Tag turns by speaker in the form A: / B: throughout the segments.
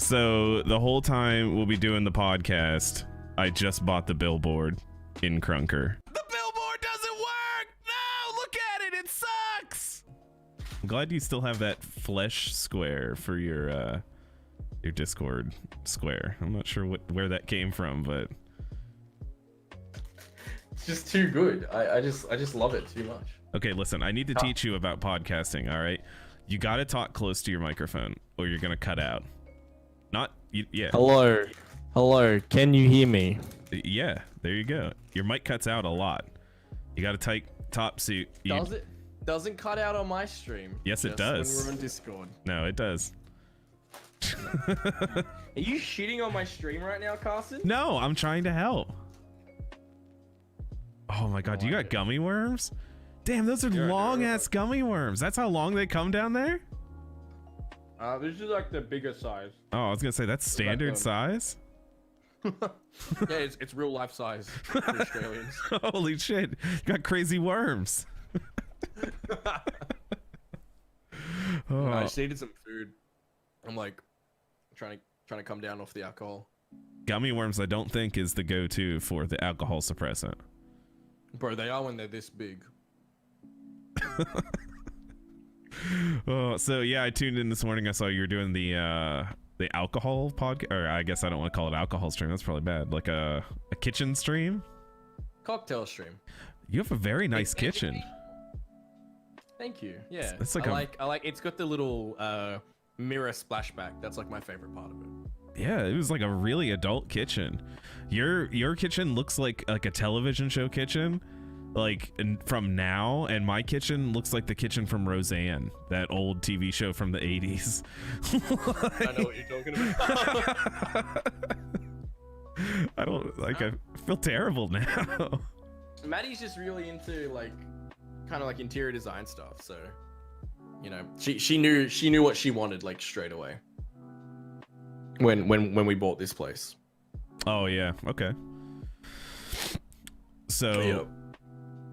A: So the whole time we'll be doing the podcast, I just bought the billboard in Krunker. The billboard doesn't work! No! Look at it! It sucks! I'm glad you still have that flesh square for your Discord square. I'm not sure where that came from, but
B: it's just too good. I just love it too much.
A: Okay, listen, I need to teach you about podcasting, all right? You got to talk close to your microphone or you're going to cut out. Yeah.
C: Hello, can you hear me?
A: Yeah, there you go. Your mic cuts out a lot. You got to type top suit.
B: Doesn't cut out on my stream.
A: Yes, it does.
B: When we're on Discord.
A: No, it does.
B: Are you shitting on my stream right now, Kaarson?
A: No, I'm trying to help. Oh my god, you got gummy worms? Damn, those are long ass gummy worms. That's how long they come down there?
B: This is like the bigger size.
A: Oh, I was gonna say that's standard size.
B: Yeah, it's real life size for Australians.
A: Holy shit, you got crazy worms.
B: I just needed some food. I'm like trying to come down off the alcohol.
A: Gummy worms, I don't think is the go-to for the alcohol suppressant.
B: Bro, they are when they're this big.
A: Oh, so yeah, I tuned in this morning. I saw you were doing the alcohol podcast, or I guess I don't want to call it alcohol stream. That's probably bad. Like a kitchen stream,
B: cocktail stream.
A: You have a very nice kitchen.
B: Thank you. Yeah,
A: it's like
B: I like it's got the little mirror splashback. That's like my favorite part of it.
A: Yeah, it was like a really adult kitchen. Your kitchen looks like a television show kitchen. Like from now, and my kitchen looks like the kitchen from Roseanne, that old TV show from the 80s.
B: I know what you're talking about.
A: I don't like. I feel terrible now.
B: Maddie's just really into like kind of like interior design stuff, so you know she knew what she wanted like straight away when we bought this place.
A: Oh yeah, okay. So.
B: Yep.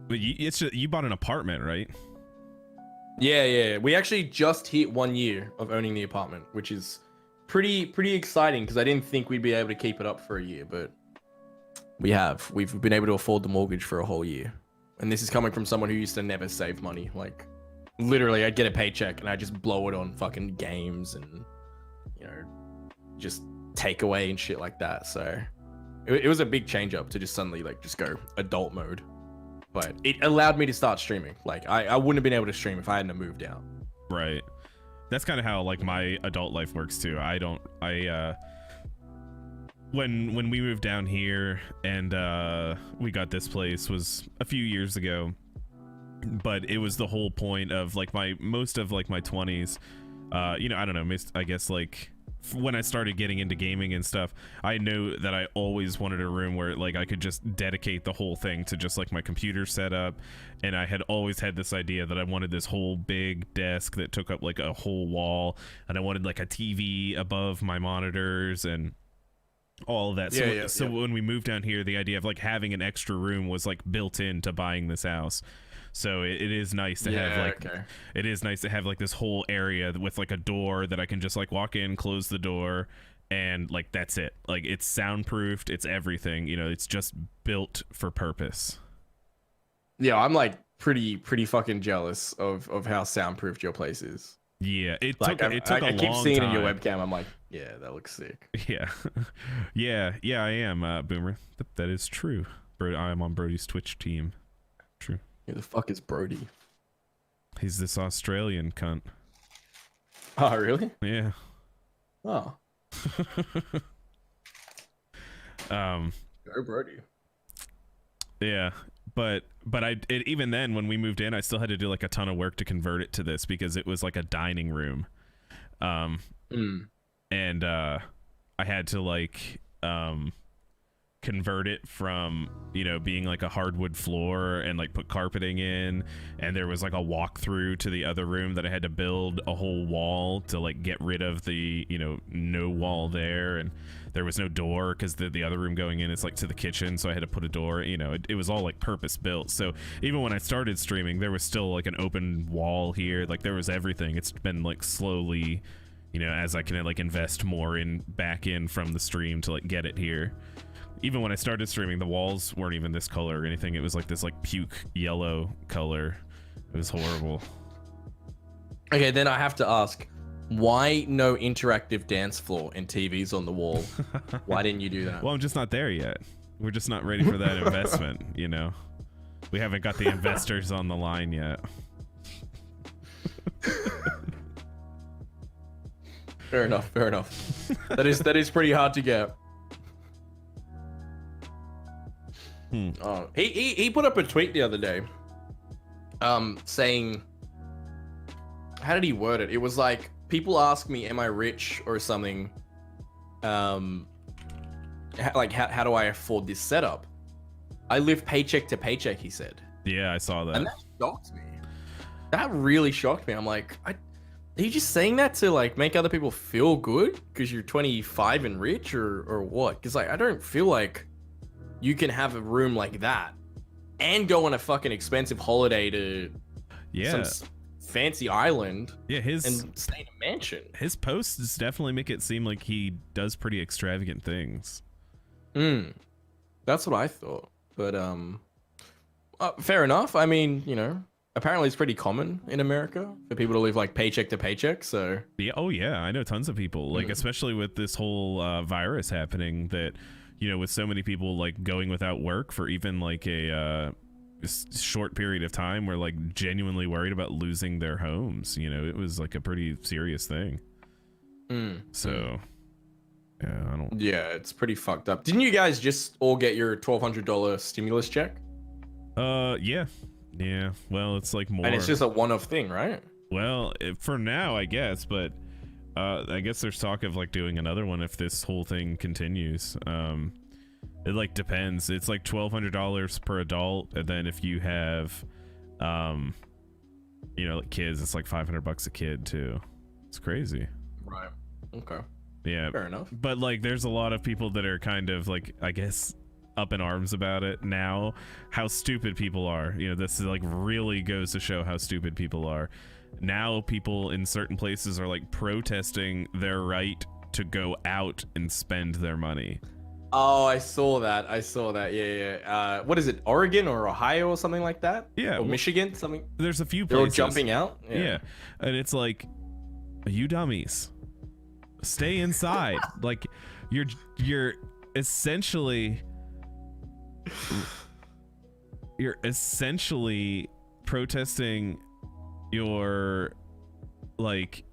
A: But you bought an apartment, right?
B: Yeah. We actually just hit 1 year of owning the apartment, which is pretty exciting because I didn't think we'd be able to keep it up for a year, but we have. We've been able to afford the mortgage for a whole year. And this is coming from someone who used to never save money. Like, literally, I'd get a paycheck and I'd just blow it on fucking games and, you know, just takeaway and shit like that. So it was a big change up to just suddenly, like, just go adult mode. But it allowed me to start streaming. Like, I wouldn't have been able to stream if I hadn't moved out.
A: Right. That's kind of how, like, my adult life works, too. When we moved down here and we got this place was a few years ago. But it was the whole point of, like, most of, like, my 20s. You know, I don't know, I guess, like, when I started getting into gaming and stuff, I knew that I always wanted a room where like I could just dedicate the whole thing to just like my computer setup, and I had always had this idea that I wanted this whole big desk that took up like a whole wall, and I wanted like a TV above my monitors and all of that. So when we moved down here, the idea of like having an extra room was like built into buying this house. So it is nice to have like it is nice to have like this whole area with like a door that I can just like walk in, close the door, and like that's it. Like it's soundproofed, it's everything, you know, it's just built for purpose.
B: Yeah, I'm like pretty fucking jealous of how soundproofed your place is.
A: Yeah, it
B: took
A: a
B: long
A: time.
B: I keep seeing it in your webcam. I'm like, yeah, that looks sick.
A: Yeah. yeah, I am Boomer. That is true. Bro, I am on Brody's Twitch team. True.
B: Who the fuck is Brody?
A: He's this Australian cunt.
B: Oh, really?
A: Yeah.
B: Oh. Go Brody.
A: Yeah, but even then when we moved in, I still had to do like a ton of work to convert it to this because it was like a dining room. And I had to like convert it from, you know, being like a hardwood floor and like put carpeting in, and there was like a walkthrough to the other room that I had to build a whole wall to like get rid of the, you know, no wall there, and there was no door because the other room going in is like to the kitchen, so I had to put a door, you know, it was all like purpose built. So even when I started streaming, there was still like an open wall here, like there was everything. It's been like slowly you know, as I can like invest more back in from the stream to like get it here. Even when I started streaming, the walls weren't even this color or anything. It was like this like puke yellow color. It was horrible.
B: Okay, then I have to ask, why no interactive dance floor and TVs on the wall? Why didn't you do that?
A: Well, I'm just not there yet. We're just not ready for that investment, you know. We haven't got the investors on the line yet.
B: Fair enough. Fair enough. That is pretty hard to get. He put up a tweet the other day, saying, how did he word it? It was like, people ask me, am I rich or something? Like, how do I afford this setup? I live paycheck to paycheck, he said.
A: Yeah, I saw that.
B: And that shocked me. That really shocked me. I'm like, are you just saying that to like make other people feel good because you're 25 and rich, or what? Because like, I don't feel like you can have a room like that and go on a fucking expensive holiday to some fancy island.
A: Yeah,
B: and stay in a mansion.
A: His posts definitely make it seem like he does pretty extravagant things.
B: That's what I thought. But fair enough. I mean, you know, apparently it's pretty common in America for people to live like paycheck to paycheck. So
A: yeah, oh yeah, I know tons of people, like especially with this whole virus happening, that, you know, with so many people like going without work for even like a short period of time, were like genuinely worried about losing their homes. You know, it was like a pretty serious thing. So yeah, I don't.
B: Yeah, it's pretty fucked up. Didn't you guys just all get your $1,200 stimulus check?
A: Yeah. Well, it's like more.
B: And it's just a one-off thing, right?
A: Well, for now, I guess, but I guess there's talk of like doing another one if this whole thing continues. It like depends. It's like $1,200 per adult, and then if you have, you know, like kids, it's like $500 a kid too. It's crazy.
B: Right. Okay.
A: Yeah.
B: Fair enough.
A: But like, there's a lot of people that are kind of like, I guess, up in arms about it now. How stupid people are. You know, this is like really goes to show how stupid people are. Now people in certain places are like protesting their right to go out and spend their money.
B: Oh, I saw that. Yeah. What is it? Oregon or Ohio or something like that?
A: Yeah.
B: Or Michigan, something.
A: There's a few
B: They're all
A: places.
B: jumping out.
A: Yeah. And it's like, you dummies, stay inside. Like, you're essentially protesting your, like,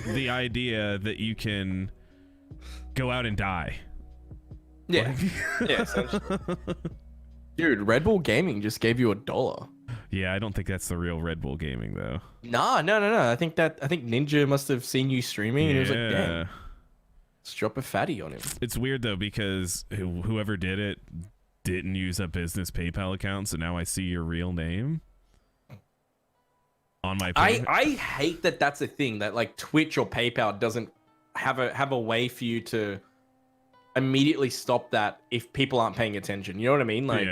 A: the idea that you can go out and die.
B: Yeah. Yeah, essentially. Dude, Red Bull Gaming just gave you $1.
A: Yeah, I don't think that's the real Red Bull Gaming though.
B: No. I think Ninja must have seen you streaming and he was like, damn, let's drop a fatty on him.
A: It's weird though, because whoever did it didn't use a business PayPal account, so now I see your real name on my payment.
B: I hate that that's a thing, that like Twitch or PayPal doesn't have a way for you to immediately stop that if people aren't paying attention. You know what I mean? Like,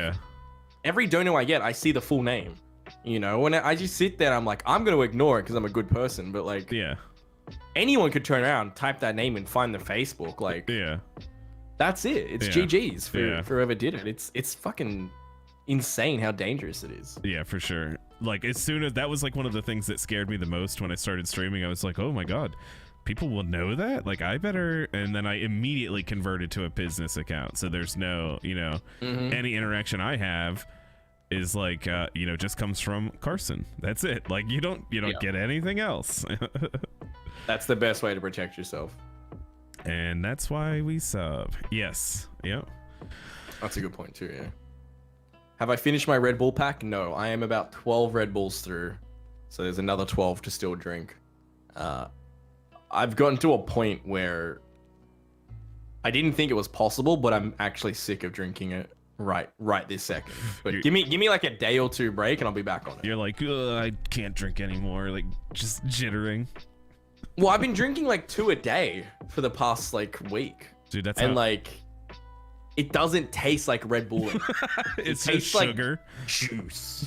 B: every dono I get, I see the full name. You know, when I just sit there, I'm like, I'm gonna ignore it because I'm a good person. But like, anyone could turn around, type that name, and find the Facebook. Like, that's it. It's GG's for whoever did it. It's fucking insane how dangerous it is.
A: Yeah, for sure. Like, as soon as that was like one of the things that scared me the most when I started streaming. I was like, oh my god, people will know that? Like, I better. And then I immediately converted to a business account, so there's no, you know, any interaction I have is like, you know, just comes from Kaarson. That's it. Like, you don't get anything else.
B: That's the best way to protect yourself.
A: And that's why we sub. Yes. Yep.
B: That's a good point too. Yeah. Have I finished my Red Bull pack? No, I am about 12 Red Bulls through, so there's another 12 to still drink. I've gotten to a point where I didn't think it was possible, but I'm actually sick of drinking it right this second. But give me like a day or two break and I'll be back on it.
A: You're like, I can't drink anymore, like just jittering.
B: Well, I've been drinking like 2 a day for the past like week.
A: Dude, that's
B: like, it doesn't taste like Red Bull.
A: It tastes
B: like
A: sugar.
B: Juice.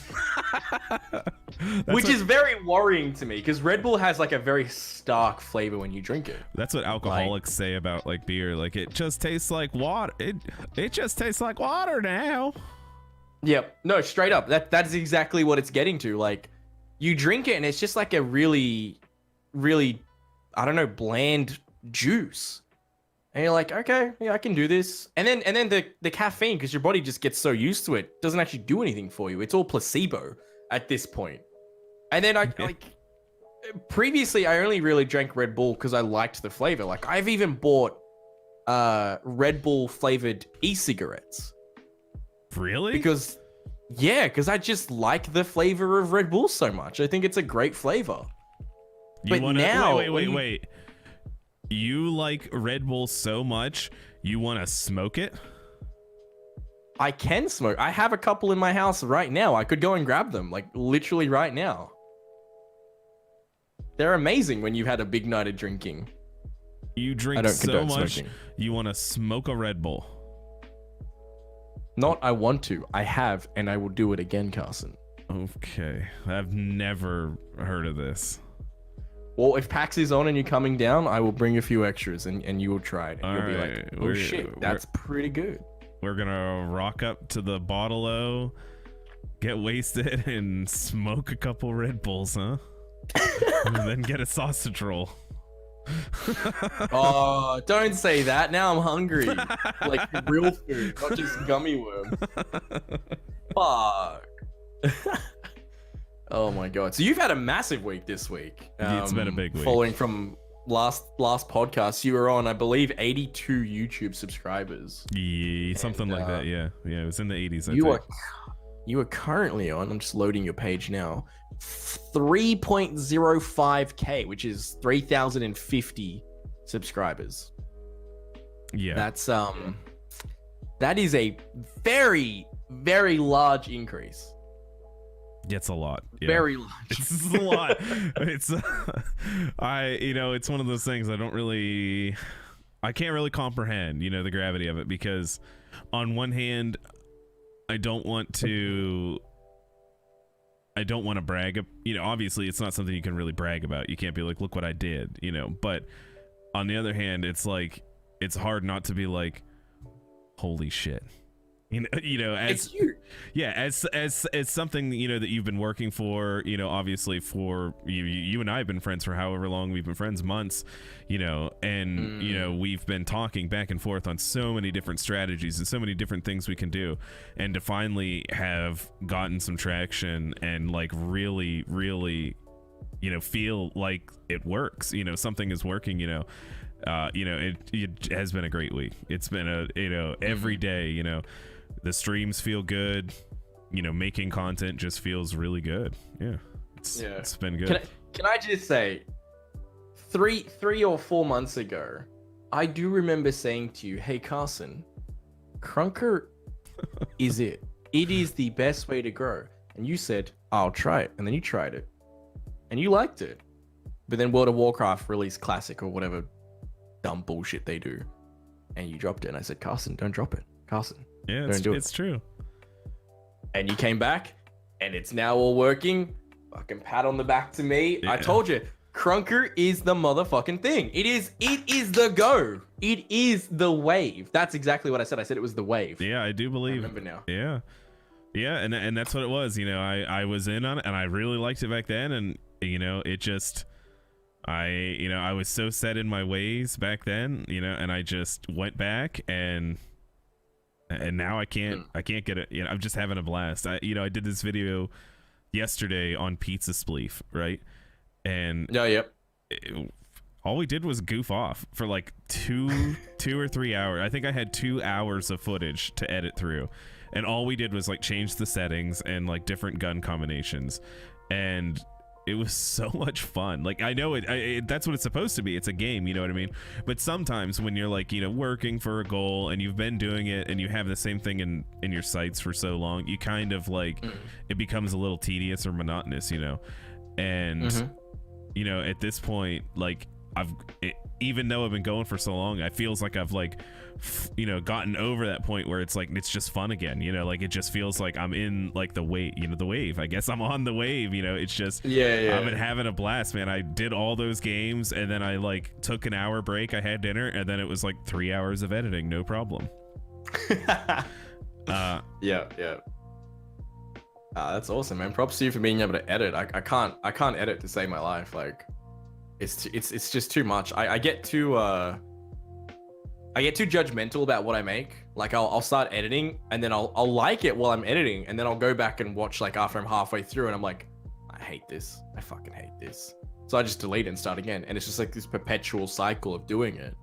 B: Which is very worrying to me because Red Bull has like a very stark flavor when you drink it.
A: That's what alcoholics say about like beer. Like it just tastes like water. It just tastes like water now.
B: Yep. No, straight up. That is exactly what it's getting to. Like you drink it and it's just like a really, really, I don't know, bland juice. And you're like, okay, yeah, I can do this. And then the caffeine, because your body just gets so used to it, doesn't actually do anything for you. It's all placebo at this point. And then previously I only really drank Red Bull because I liked the flavor. Like I've even bought Red Bull flavored e-cigarettes.
A: Really?
B: Because I just like the flavor of Red Bull so much. I think it's a great flavor.
A: Wait. You like Red Bull so much, you want to smoke it?
B: I can smoke. I have a couple in my house right now. I could go and grab them, like literally right now. They're amazing when you've had a big night of drinking.
A: You drink so much, smoking. You want to smoke a Red Bull.
B: Not I want to. I have, and I will do it again, Kaarson.
A: Okay. I've never heard of this.
B: Well, if PAX is on and you're coming down, I will bring a few extras and you will try it. And you'll be like, oh shit, that's pretty good.
A: We're gonna rock up to the bottle-o, get wasted, and smoke a couple Red Bulls, huh? And then get a sausage roll.
B: Oh, don't say that. Now I'm hungry. Like real food, not just gummy worms. Fuck. Oh my god. So you've had a massive week this week.
A: It's been a big week.
B: Following from last podcast, you were on, I believe, 82 YouTube subscribers.
A: Yeah, something like that. Yeah, it was in the 80s.
B: You are currently on. I'm just loading your page now. 3.05k, which is 3,050 subscribers.
A: Yeah,
B: that is a very, very large increase.
A: It's a lot. Yeah.
B: Very large.
A: It's a lot. It's it's one of those things I can't really comprehend, the gravity of it, because on one hand, I don't want to brag. Obviously it's not something you can really brag about. You can't be like, look what I did, but on the other hand, it's like, it's hard not to be like, holy shit. As something that you've been working for, obviously for you and I have been friends for however long we've been friends, months, and we've been talking back and forth on so many different strategies and so many different things we can do, and to finally have gotten some traction and like really feel like it works, something is working, it has been a great week. It's been every day, the streams feel good, making content just feels really good. It's been good.
B: Can I just say, three or 4 months ago, I do remember saying to you, hey Kaarson, Krunker is it is the best way to grow, and you said I'll try it, and then you tried it and you liked it, but then World of Warcraft released Classic or whatever dumb bullshit they do, and you dropped it, and I said, Kaarson, don't drop it, Kaarson.
A: Yeah, it's true.
B: And you came back, and it's now all working. Fucking pat on the back to me. Yeah. I told you, Krunker is the motherfucking thing. It is the go. It is the wave. That's exactly what I said. I said it was the wave.
A: Yeah, I do believe.
B: I remember now.
A: Yeah, and that's what it was. I was in on it, and I really liked it back then, and it just. I was so set in my ways back then, and I just went back and now I can't get it. I'm just having a blast. I did this video yesterday on Pizza Spleef, right? And all we did was goof off for like two or 3 hours. I think I had 2 hours of footage to edit through, and all we did was like change the settings and like different gun combinations, and it was so much fun. Like, I know that's what it's supposed to be. It's a game, you know what I mean? But sometimes when you're like, working for a goal and you've been doing it and you have the same thing in your sights for so long, you kind of like, it becomes a little tedious or monotonous, and, at this point, like, even though I've been going for so long, I feels like I've like gotten over that point where it's like it's just fun again, like it just feels like I'm in like the wave, I guess I'm on the wave, it's just I've been having a blast, man. I did all those games, and then I like took an hour break, I had dinner, and then it was like 3 hours of editing, no problem.
B: That's awesome, man. Props to you for being able to edit. I can't edit to save my life. Like it's just too much. I get too judgmental about what I make. Like I'll start editing, and then I'll like it while I'm editing, and then I'll go back and watch like after I'm halfway through, and I'm like, I hate this. I fucking hate this. So I just delete it and start again, and it's just like this perpetual cycle of doing it.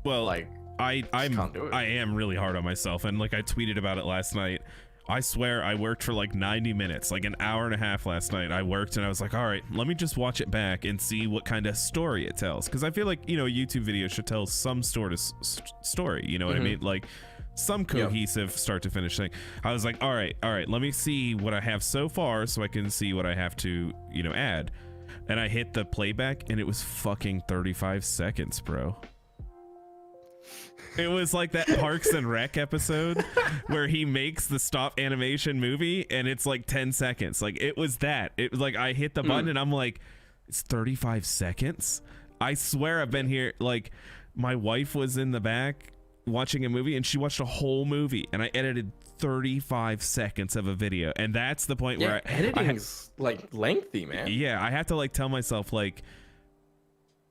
A: Well,
B: like
A: I am really hard on myself, and like I tweeted about it last night. I swear I worked for like 90 minutes, like an hour and a half last night. I worked and I was like, all right, let me just watch it back and see what kind of story it tells. Because I feel like, a YouTube video should tell some sort of story, you know what I mean? Like some cohesive start to finish thing. I was like, all right, let me see what I have so far so I can see what I have to, add. And I hit the playback and it was fucking 35 seconds, bro. It was like that Parks and Rec episode where he makes the stop animation movie and it's like 10 seconds. Like it was that. It was like I hit the button and I'm like, it's 35 seconds? I swear I've been here. Like my wife was in the back watching a movie and she watched a whole movie and I edited 35 seconds of a video. And that's the point where
B: editing's like lengthy, man.
A: Yeah, I have to like tell myself like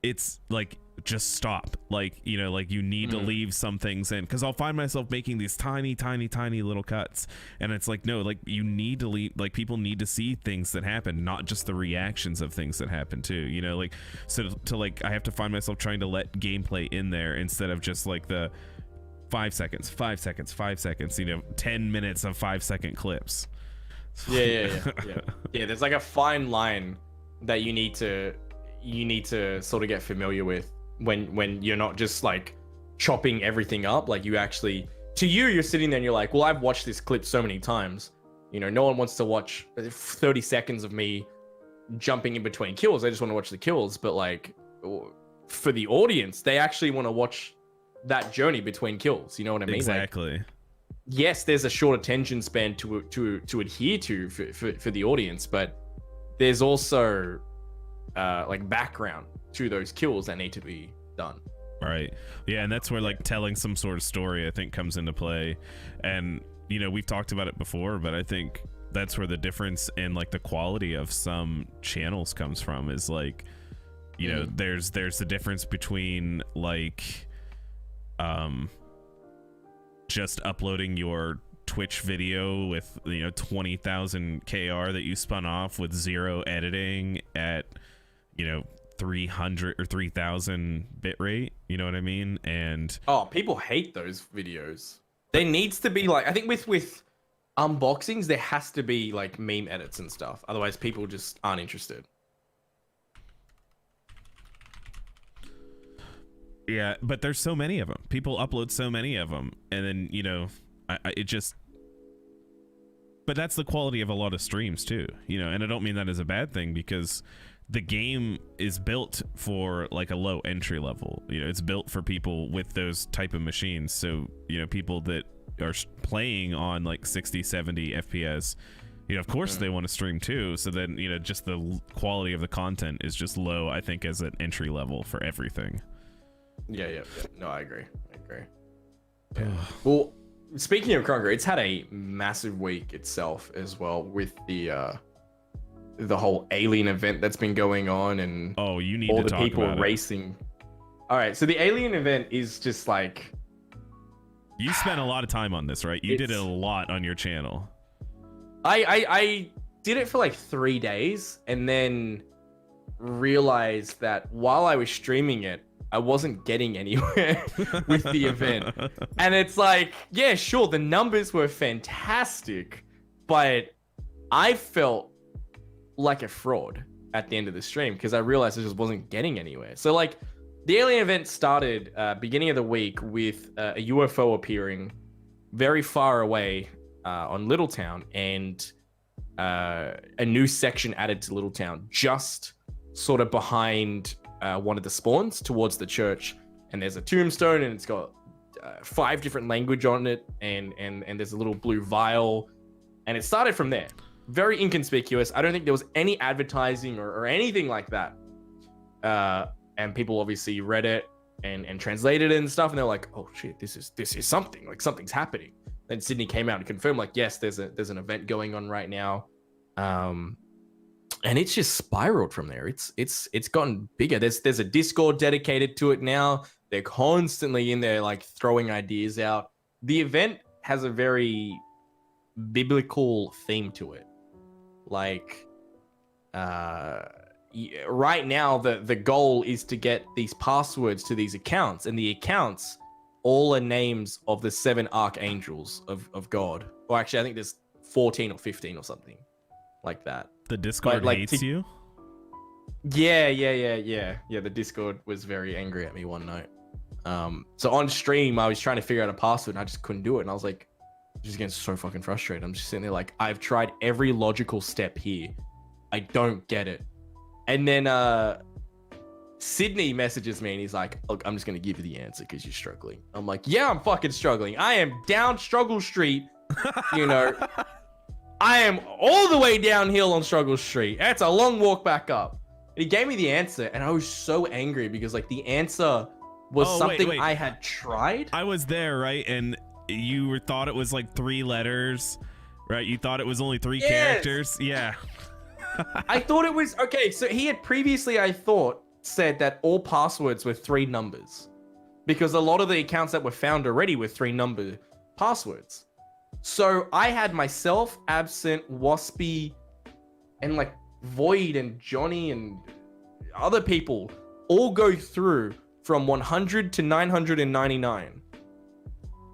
A: it's like just stop, like like you need to leave some things in, because I'll find myself making these tiny little cuts, and it's like, no, like you need to leave, like people need to see things that happen, not just the reactions of things that happen too, like so to like I have to find myself trying to let gameplay in there instead of just like the 5 seconds 10 minutes of 5-second clips.
B: Yeah, there's like a fine line that you need to sort of get familiar with when you're not just like chopping everything up. Like you actually, you're sitting there and you're like, well, I've watched this clip so many times, no one wants to watch 30 seconds of me jumping in between kills. They just want to watch the kills. But like for the audience, they actually want to watch that journey between kills, you know what I mean?
A: Exactly.
B: Like, yes, there's a short attention span to adhere to for the audience, but there's also like background to those kills that need to be done.
A: Right. Yeah, and that's where like telling some sort of story I think comes into play. And we've talked about it before, but I think that's where the difference in like the quality of some channels comes from, is like there's the difference between like just uploading your Twitch video with 20,000 KR that you spun off with 0 editing at 300 or 3,000 bit rate, you know what I mean? And
B: people hate those videos. There needs to be like, I think with unboxings there has to be like meme edits and stuff, otherwise people just aren't interested.
A: Yeah, but there's so many of them. People upload so many of them, and then it just. But that's the quality of a lot of streams too, and I don't mean that as a bad thing, because the game is built for like a low entry level. It's built for people with those type of machines. So people that are playing on like 60-70 FPS, of course they want to stream too. So then just the quality of the content is just low, I think, as an entry level for everything.
B: Yeah. No, I agree. Yeah. Well, speaking of Krunker, it's had a massive week itself as well, with the whole alien event that's been going on, and
A: you need
B: all
A: to
B: the
A: talk
B: people
A: about
B: racing. All right, so the alien event is just like,
A: you spent a lot of time on this, right? You did it a lot on your channel.
B: I did it for like 3 days, and then realized that while I was streaming it, I wasn't getting anywhere with the event. And it's like, yeah, sure, the numbers were fantastic, but I felt like a fraud at the end of the stream because I realized I just wasn't getting anywhere. So like the alien event started beginning of the week with a UFO appearing very far away on Littletown, and a new section added to Littletown just sort of behind one of the spawns towards the church, and there's a tombstone, and it's got 5 different language on it, and there's a little blue vial, and it started from there. Very inconspicuous. I don't think there was any advertising or anything like that. And people obviously read it and translated it and stuff, and they're like, "Oh shit, this is something. Like something's happening." Then Sydney came out and confirmed, like, "Yes, there's an event going on right now," and it's just spiraled from there. It's gotten bigger. There's a Discord dedicated to it now. They're constantly in there, like throwing ideas out. The event has a very biblical theme to it. Like, right now, the goal is to get these passwords to these accounts, and the accounts all are names of the 7 archangels of God. Or actually, I think there's 14 or 15 or something like that.
A: The Discord hates you?
B: Yeah. The Discord was very angry at me one night. So on stream, I was trying to figure out a password, and I just couldn't do it. And I was like, just getting so fucking frustrated. I'm just sitting there like, I've tried every logical step here. I don't get it. And then Sydney messages me, and he's like, "Look, I'm just going to give you the answer because you're struggling." I'm like, "Yeah, I'm fucking struggling. I am down Struggle Street. You know, I am all the way downhill on Struggle Street. That's a long walk back up." And he gave me the answer, and I was so angry because like the answer was something I had tried.
A: I was there, right? And you thought it was like 3 letters, right? You thought it was only 3 characters. Yeah.
B: I thought it was okay. So he had previously, I thought, said that all passwords were 3 numbers, because a lot of the accounts that were found already were 3-number passwords. So I had myself, Absent, Waspy, and like Void and Johnny and other people all go through from 100 to 999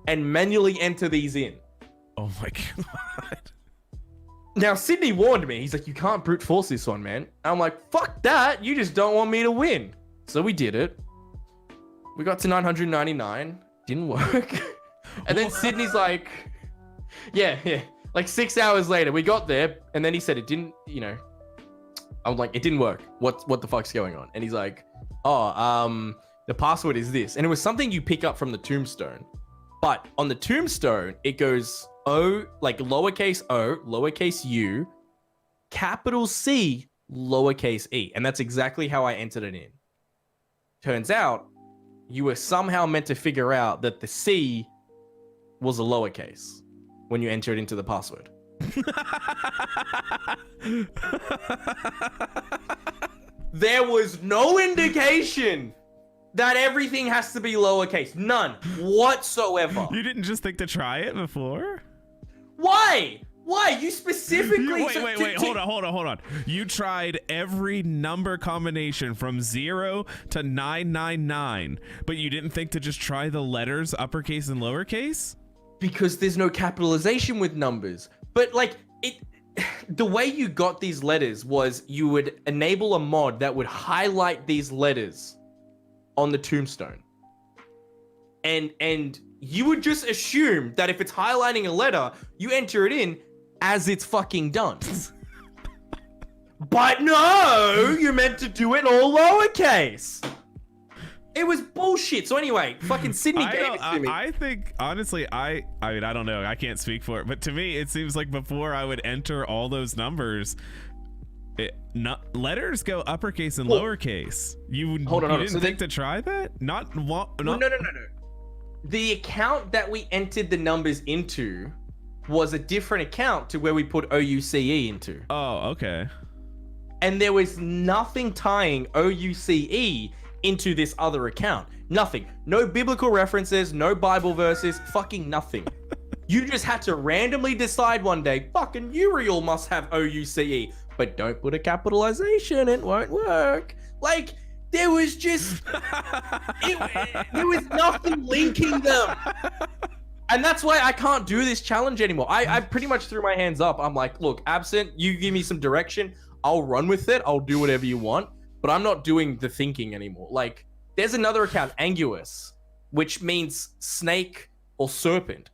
B: and manually enter these in.
A: Oh my god.
B: Now, Sydney warned me. He's like, "You can't brute force this one, man." I'm like, "Fuck that. You just don't want me to win." So we did it. We got to 999. Didn't work. And then Sydney's like, yeah. Like 6 hours later, we got there. And then he said it didn't, you know. I'm like, "It didn't work. What the fuck's going on?" And he's like, "Oh, the password is this." And it was something you pick up from the tombstone. But on the tombstone, it goes O, like lowercase o, lowercase u, capital C, lowercase e. And that's exactly how I entered it in. Turns out, you were somehow meant to figure out that the C was a lowercase when you enter it into the password. There was no indication that everything has to be lowercase. None whatsoever.
A: You didn't just think to try it before?
B: Why? You specifically...
A: Wait, hold on. You tried every number combination from 0 to 999, but you didn't think to just try the letters uppercase and lowercase?
B: Because there's no capitalization with numbers. But like, the way you got these letters was you would enable a mod that would highlight these letters on the tombstone. And you would just assume that if it's highlighting a letter, you enter it in as it's fucking done. But no, you're meant to do it all lowercase. It was bullshit. So anyway, fucking Sydney gave it to me.
A: I think, honestly, I mean, I don't know. I can't speak for it. But to me, it seems like before I would enter all those numbers, letters go uppercase and lowercase. You didn't think to try that? No.
B: The account that we entered the numbers into was a different account to where we put OUCE into.
A: Oh, okay.
B: And there was nothing tying OUCE into this other account. Nothing. No biblical references, no Bible verses, fucking nothing. You just had to randomly decide one day, fucking Uriel must have OUCE, but don't put a capitalization, it won't work. Like, there was just, there was nothing linking them. And that's why I can't do this challenge anymore. I pretty much threw my hands up. I'm like, look, Absent, you give me some direction. I'll run with it. I'll do whatever you want. But I'm not doing the thinking anymore. Like, there's another account, Anguus, which means snake or serpent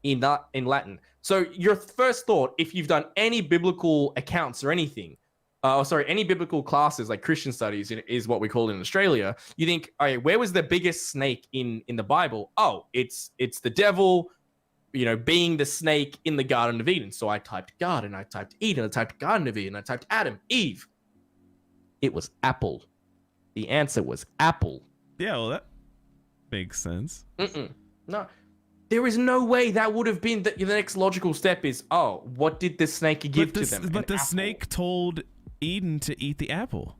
B: in Latin. So your first thought, if you've done any biblical accounts or anything, any biblical classes like Christian studies is what we call it in Australia. You think, all right, where was the biggest snake in the Bible? Oh, it's the devil, being the snake in the Garden of Eden. So I typed garden, I typed Eden, I typed Garden of Eden, I typed Adam, Eve. It was apple. The answer was apple.
A: Yeah, well, that makes sense.
B: No, there is no way that would have been the next logical step is, oh, what did the snake give to them?
A: But the snake told Eden to eat the apple.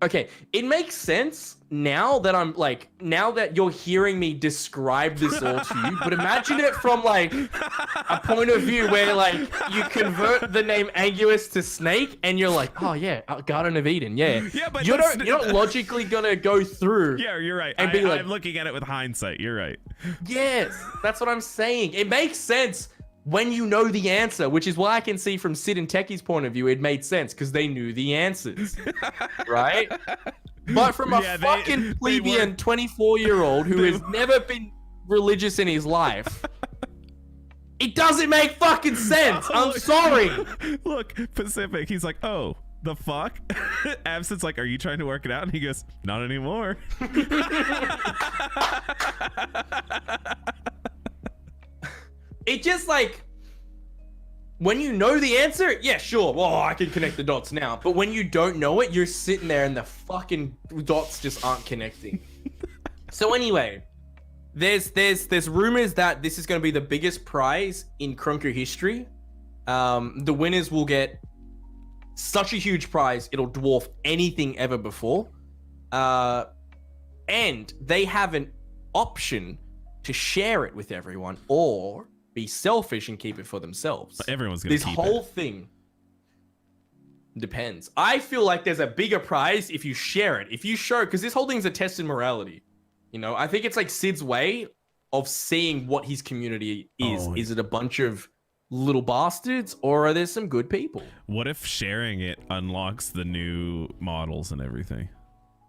B: Okay, it makes sense now that you're hearing me describe this all to you, but imagine it from like a point of view where like you convert the name Anguus to snake and you're like, oh yeah, Garden of Eden, yeah.
A: Yeah, but
B: you're not logically gonna go through.
A: Yeah, you're right.
B: And be like,
A: I'm looking at it with hindsight. You're right.
B: Yes, that's what I'm saying. It makes sense when you know the answer, which is why I can see from Sid and Techie's point of view, it made sense because they knew the answers, right? But from a fucking plebeian 24-year-old who has never been religious in his life, it doesn't make fucking sense. I'm sorry.
A: Look, Pacific, he's like, oh, the fuck? Absint's like, are you trying to work it out? And he goes, not anymore.
B: It just like, when you know the answer, yeah, sure. Well, I can connect the dots now. But when you don't know it, you're sitting there and the fucking dots just aren't connecting. So anyway, there's rumors that this is going to be the biggest prize in Krunker history. The winners will get such a huge prize, it'll dwarf anything ever before. And they have an option to share it with everyone or be selfish and keep it for themselves.
A: Everyone's gonna keep it.
B: This whole thing depends. I feel like there's a bigger prize if you share it. If you show, because this whole thing's a test in morality. I think it's like Sid's way of seeing what his community is. Is it a bunch of little bastards or are there some good people?
A: What if sharing it unlocks the new models and everything?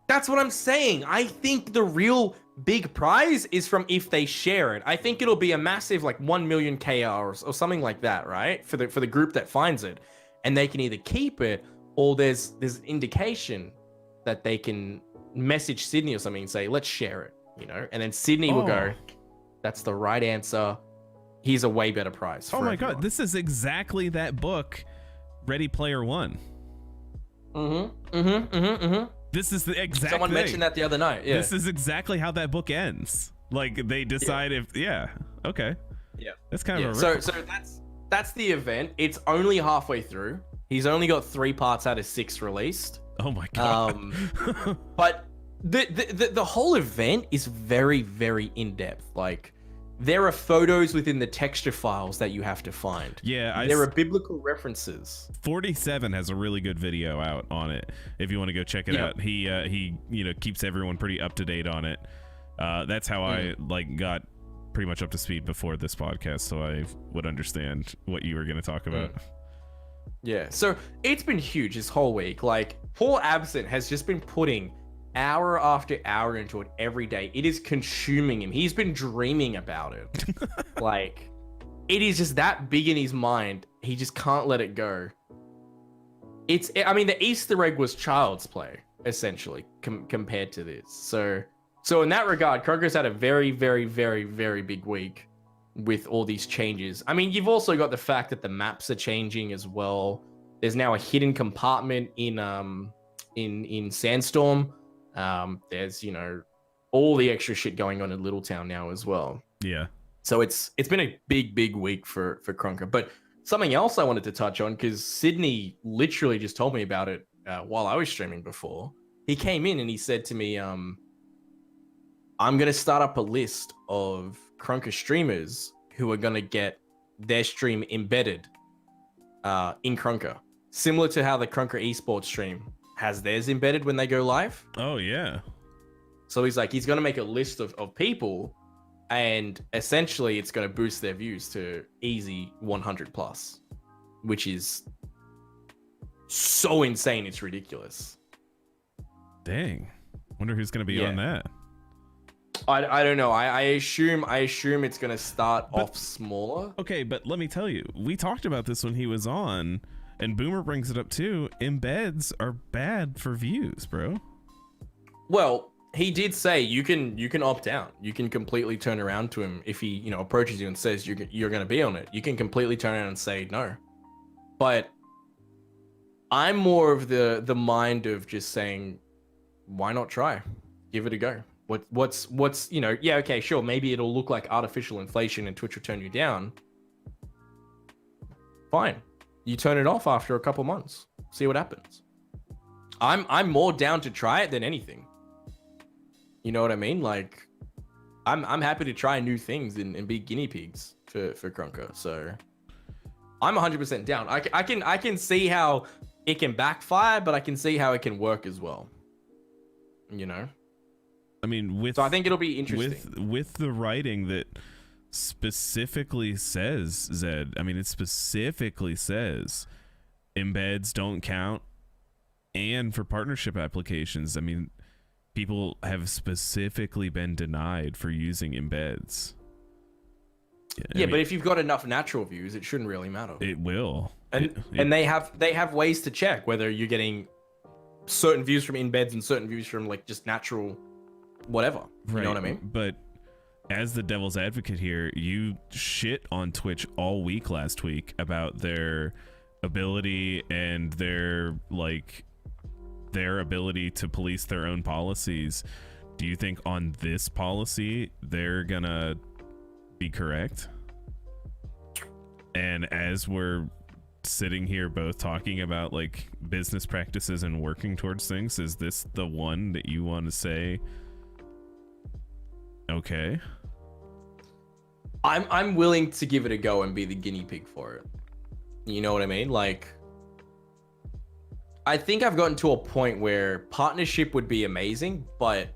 B: That's what I'm saying. I think the real big prize is from if they share it. I think it'll be a massive like 1 million KRs or something like that, right? For the group that finds it, and they can either keep it or there's indication that they can message Sydney or something and say, let's share it, and then Sydney will go, that's the right answer. Here's a way better prize. For everyone.
A: God, this is exactly that book, Ready Player One. This is the exact
B: Someone
A: thing.
B: mentioned that the other night. Yeah.
A: This is exactly how that book ends. Like they decide okay.
B: Yeah.
A: That's kind of
B: so that's the event. It's only halfway through. He's only got 3 parts out of 6 released.
A: Oh my god.
B: But the whole event is very, very in depth. Like there are photos within the texture files that you have to find.
A: Yeah,
B: there are biblical references.
A: 47 has a really good video out on it. If you want to go check it out, he keeps everyone pretty up to date on it. That's how I got pretty much up to speed before this podcast, so I would understand what you were going to talk about.
B: Yeah, so it's been huge this whole week. Like poor Absent has just been putting hour after hour into it every day. It is consuming him. He's been dreaming about it. Like it is just that big in his mind. He just can't let it go. The Easter egg was child's play essentially compared to this. So in that regard, Krunker's had a very, very, very, very big week with all these changes. I mean, you've also got the fact that the maps are changing as well. There's now a hidden compartment in Sandstorm. There's all the extra shit going on in Littletown now as well.
A: Yeah.
B: So it's been a big week for Krunker. But something else I wanted to touch on, because Sydney literally just told me about it while I was streaming before. He came in and he said to me, I'm gonna start up a list of Krunker streamers who are gonna get their stream embedded in Krunker, similar to how the Krunker esports stream has theirs embedded when they go live.
A: Oh yeah.
B: So he's going to make a list of people, and essentially it's going to boost their views to easy 100 plus, which is so insane. It's ridiculous.
A: Dang. Wonder who's going to be on that.
B: I don't know. I assume it's going to start off smaller.
A: Okay, but let me tell you, we talked about this when he was on. And Boomer brings it up too. Embeds are bad for views, bro.
B: Well, he did say you can opt out. You can completely turn around to him if he approaches you and says you're going to be on it. You can completely turn around and say no. But I'm more of the mind of just saying, why not try? Give it a go. What's yeah, okay, sure, maybe it'll look like artificial inflation and Twitch will turn you down. Fine. You turn it off after a couple months. See what happens. I'm more down to try it than anything. You know what I mean? Like, I'm happy to try new things and be guinea pigs for Krunker. So I'm 100% down. I can see how it can backfire, but I can see how it can work as well. You know?
A: I mean,
B: so I think it'll be interesting.
A: With the writing that specifically says, Zed, I mean, it specifically says embeds don't count. And for partnership applications, I mean, people have specifically been denied for using embeds.
B: Yeah, but if you've got enough natural views, it shouldn't really matter.
A: It will.
B: And they have ways to check whether you're getting certain views from embeds and certain views from like just natural whatever. You know what I mean?
A: But as the devil's advocate here, you shit on Twitch all week last week about their ability and their ability to police their own policies. Do you think on this policy they're gonna be correct? And as we're sitting here both talking about like business practices and working towards things, is this the one that you want to say okay?
B: I'm willing to give it a go and be the guinea pig for it. You know what I mean? Like, I think I've gotten to a point where partnership would be amazing, but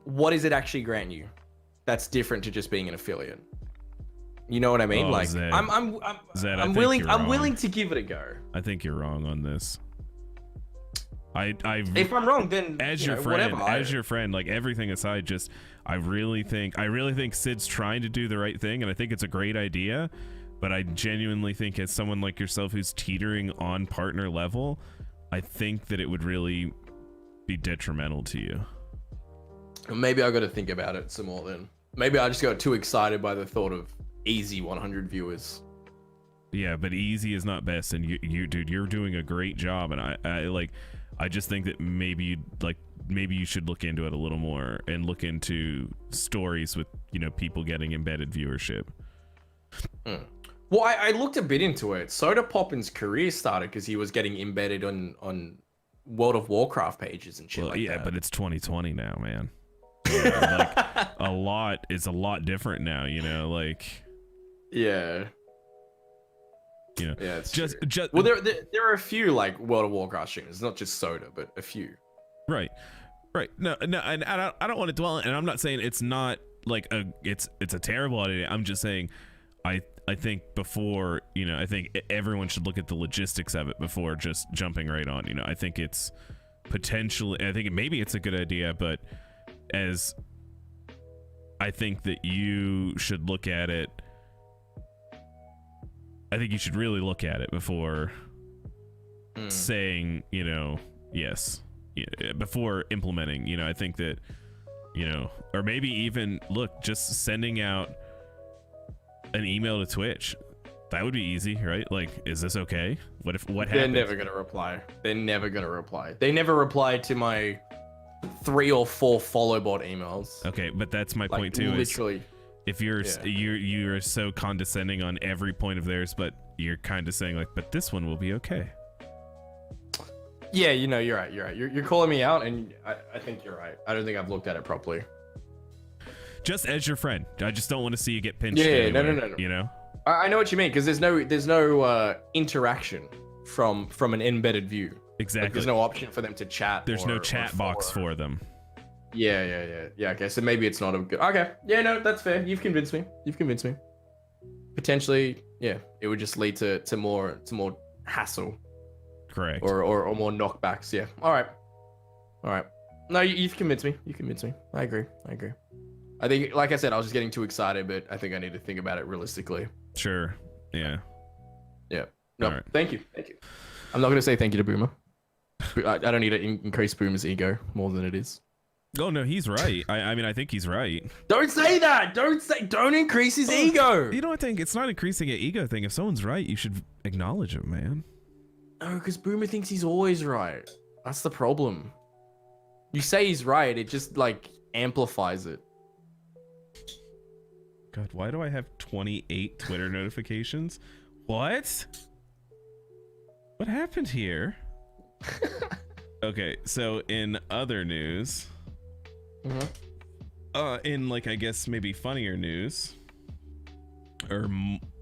B: what does it actually grant you? That's different to just being an affiliate. You know what I mean? Like,
A: Zed. Zed,
B: I'm willing to give it a go.
A: I think you're wrong on this.
B: If I'm wrong, then
A: as your friend, like everything aside, just I really think Sid's trying to do the right thing, and I think it's a great idea. But I genuinely think, as someone like yourself who's teetering on partner level, I think that it would really be detrimental to you.
B: Maybe I got to think about it some more then. Maybe I just got too excited by the thought of easy 100 viewers.
A: Yeah, but easy is not best, and you dude, you're doing a great job, and I just think that maybe you should look into it a little more and look into stories with people getting embedded viewership.
B: Well, I looked a bit into it. Soda Poppin's career started because he was getting embedded on World of Warcraft pages and shit like that.
A: Yeah, but it's 2020 now, man. Like a lot different now, like.
B: Yeah.
A: Yeah,
B: it's
A: just
B: well, there are a few like World of Warcraft streamers, not just Soda, but a few. Right.
A: No, and I don't want to dwell on, and I'm not saying it's not like it's a terrible idea. I'm just saying I think before, I think everyone should look at the logistics of it before just jumping right on. I think it's potentially, I think maybe it's a good idea, but as I think that you should look at it, I think you should really look at it before saying, yes, before implementing. I think that, or maybe even just sending out an email to Twitch. That would be easy, right? Like, is this okay? What happens?
B: They're never gonna reply. They never reply to my 3 or 4 follow bot emails.
A: Okay, but that's my point too.
B: Literally.
A: If you're so condescending on every point of theirs, but you're kind of saying like, but this one will be okay.
B: Yeah, you're right. You're calling me out, and I think you're right. I don't think I've looked at it properly.
A: Just as your friend, I just don't want to see you get pinched.
B: Yeah,
A: anywhere,
B: no. I know what you mean, because there's no interaction from an embedded view.
A: Exactly.
B: Like, there's no option for them to chat.
A: There's no chat box for them.
B: Yeah. Okay, so maybe it's not a good. Okay, yeah, no, that's fair. You've convinced me. Potentially, yeah, it would just lead to more hassle.
A: Correct.
B: Or more knockbacks. Yeah. All right. No, you've convinced me. I agree. I think, like I said, I was just getting too excited, but I think I need to think about it realistically.
A: Sure. Yeah.
B: Yeah. No,
A: All right.
B: thank you. I'm not gonna say thank you to Boomer. I don't need to increase Boomer's ego more than it is.
A: Oh no, he's right. I mean, I think he's right.
B: Don't say that. Don't increase his ego.
A: You know what I think? It's not increasing an ego thing. If someone's right, you should acknowledge it, man.
B: No, because Boomer thinks he's always right. That's the problem. You say he's right, it just like amplifies it.
A: God, why do I have 28 Twitter notifications? What? What happened here? Okay, so in other news, in like I guess maybe funnier news, or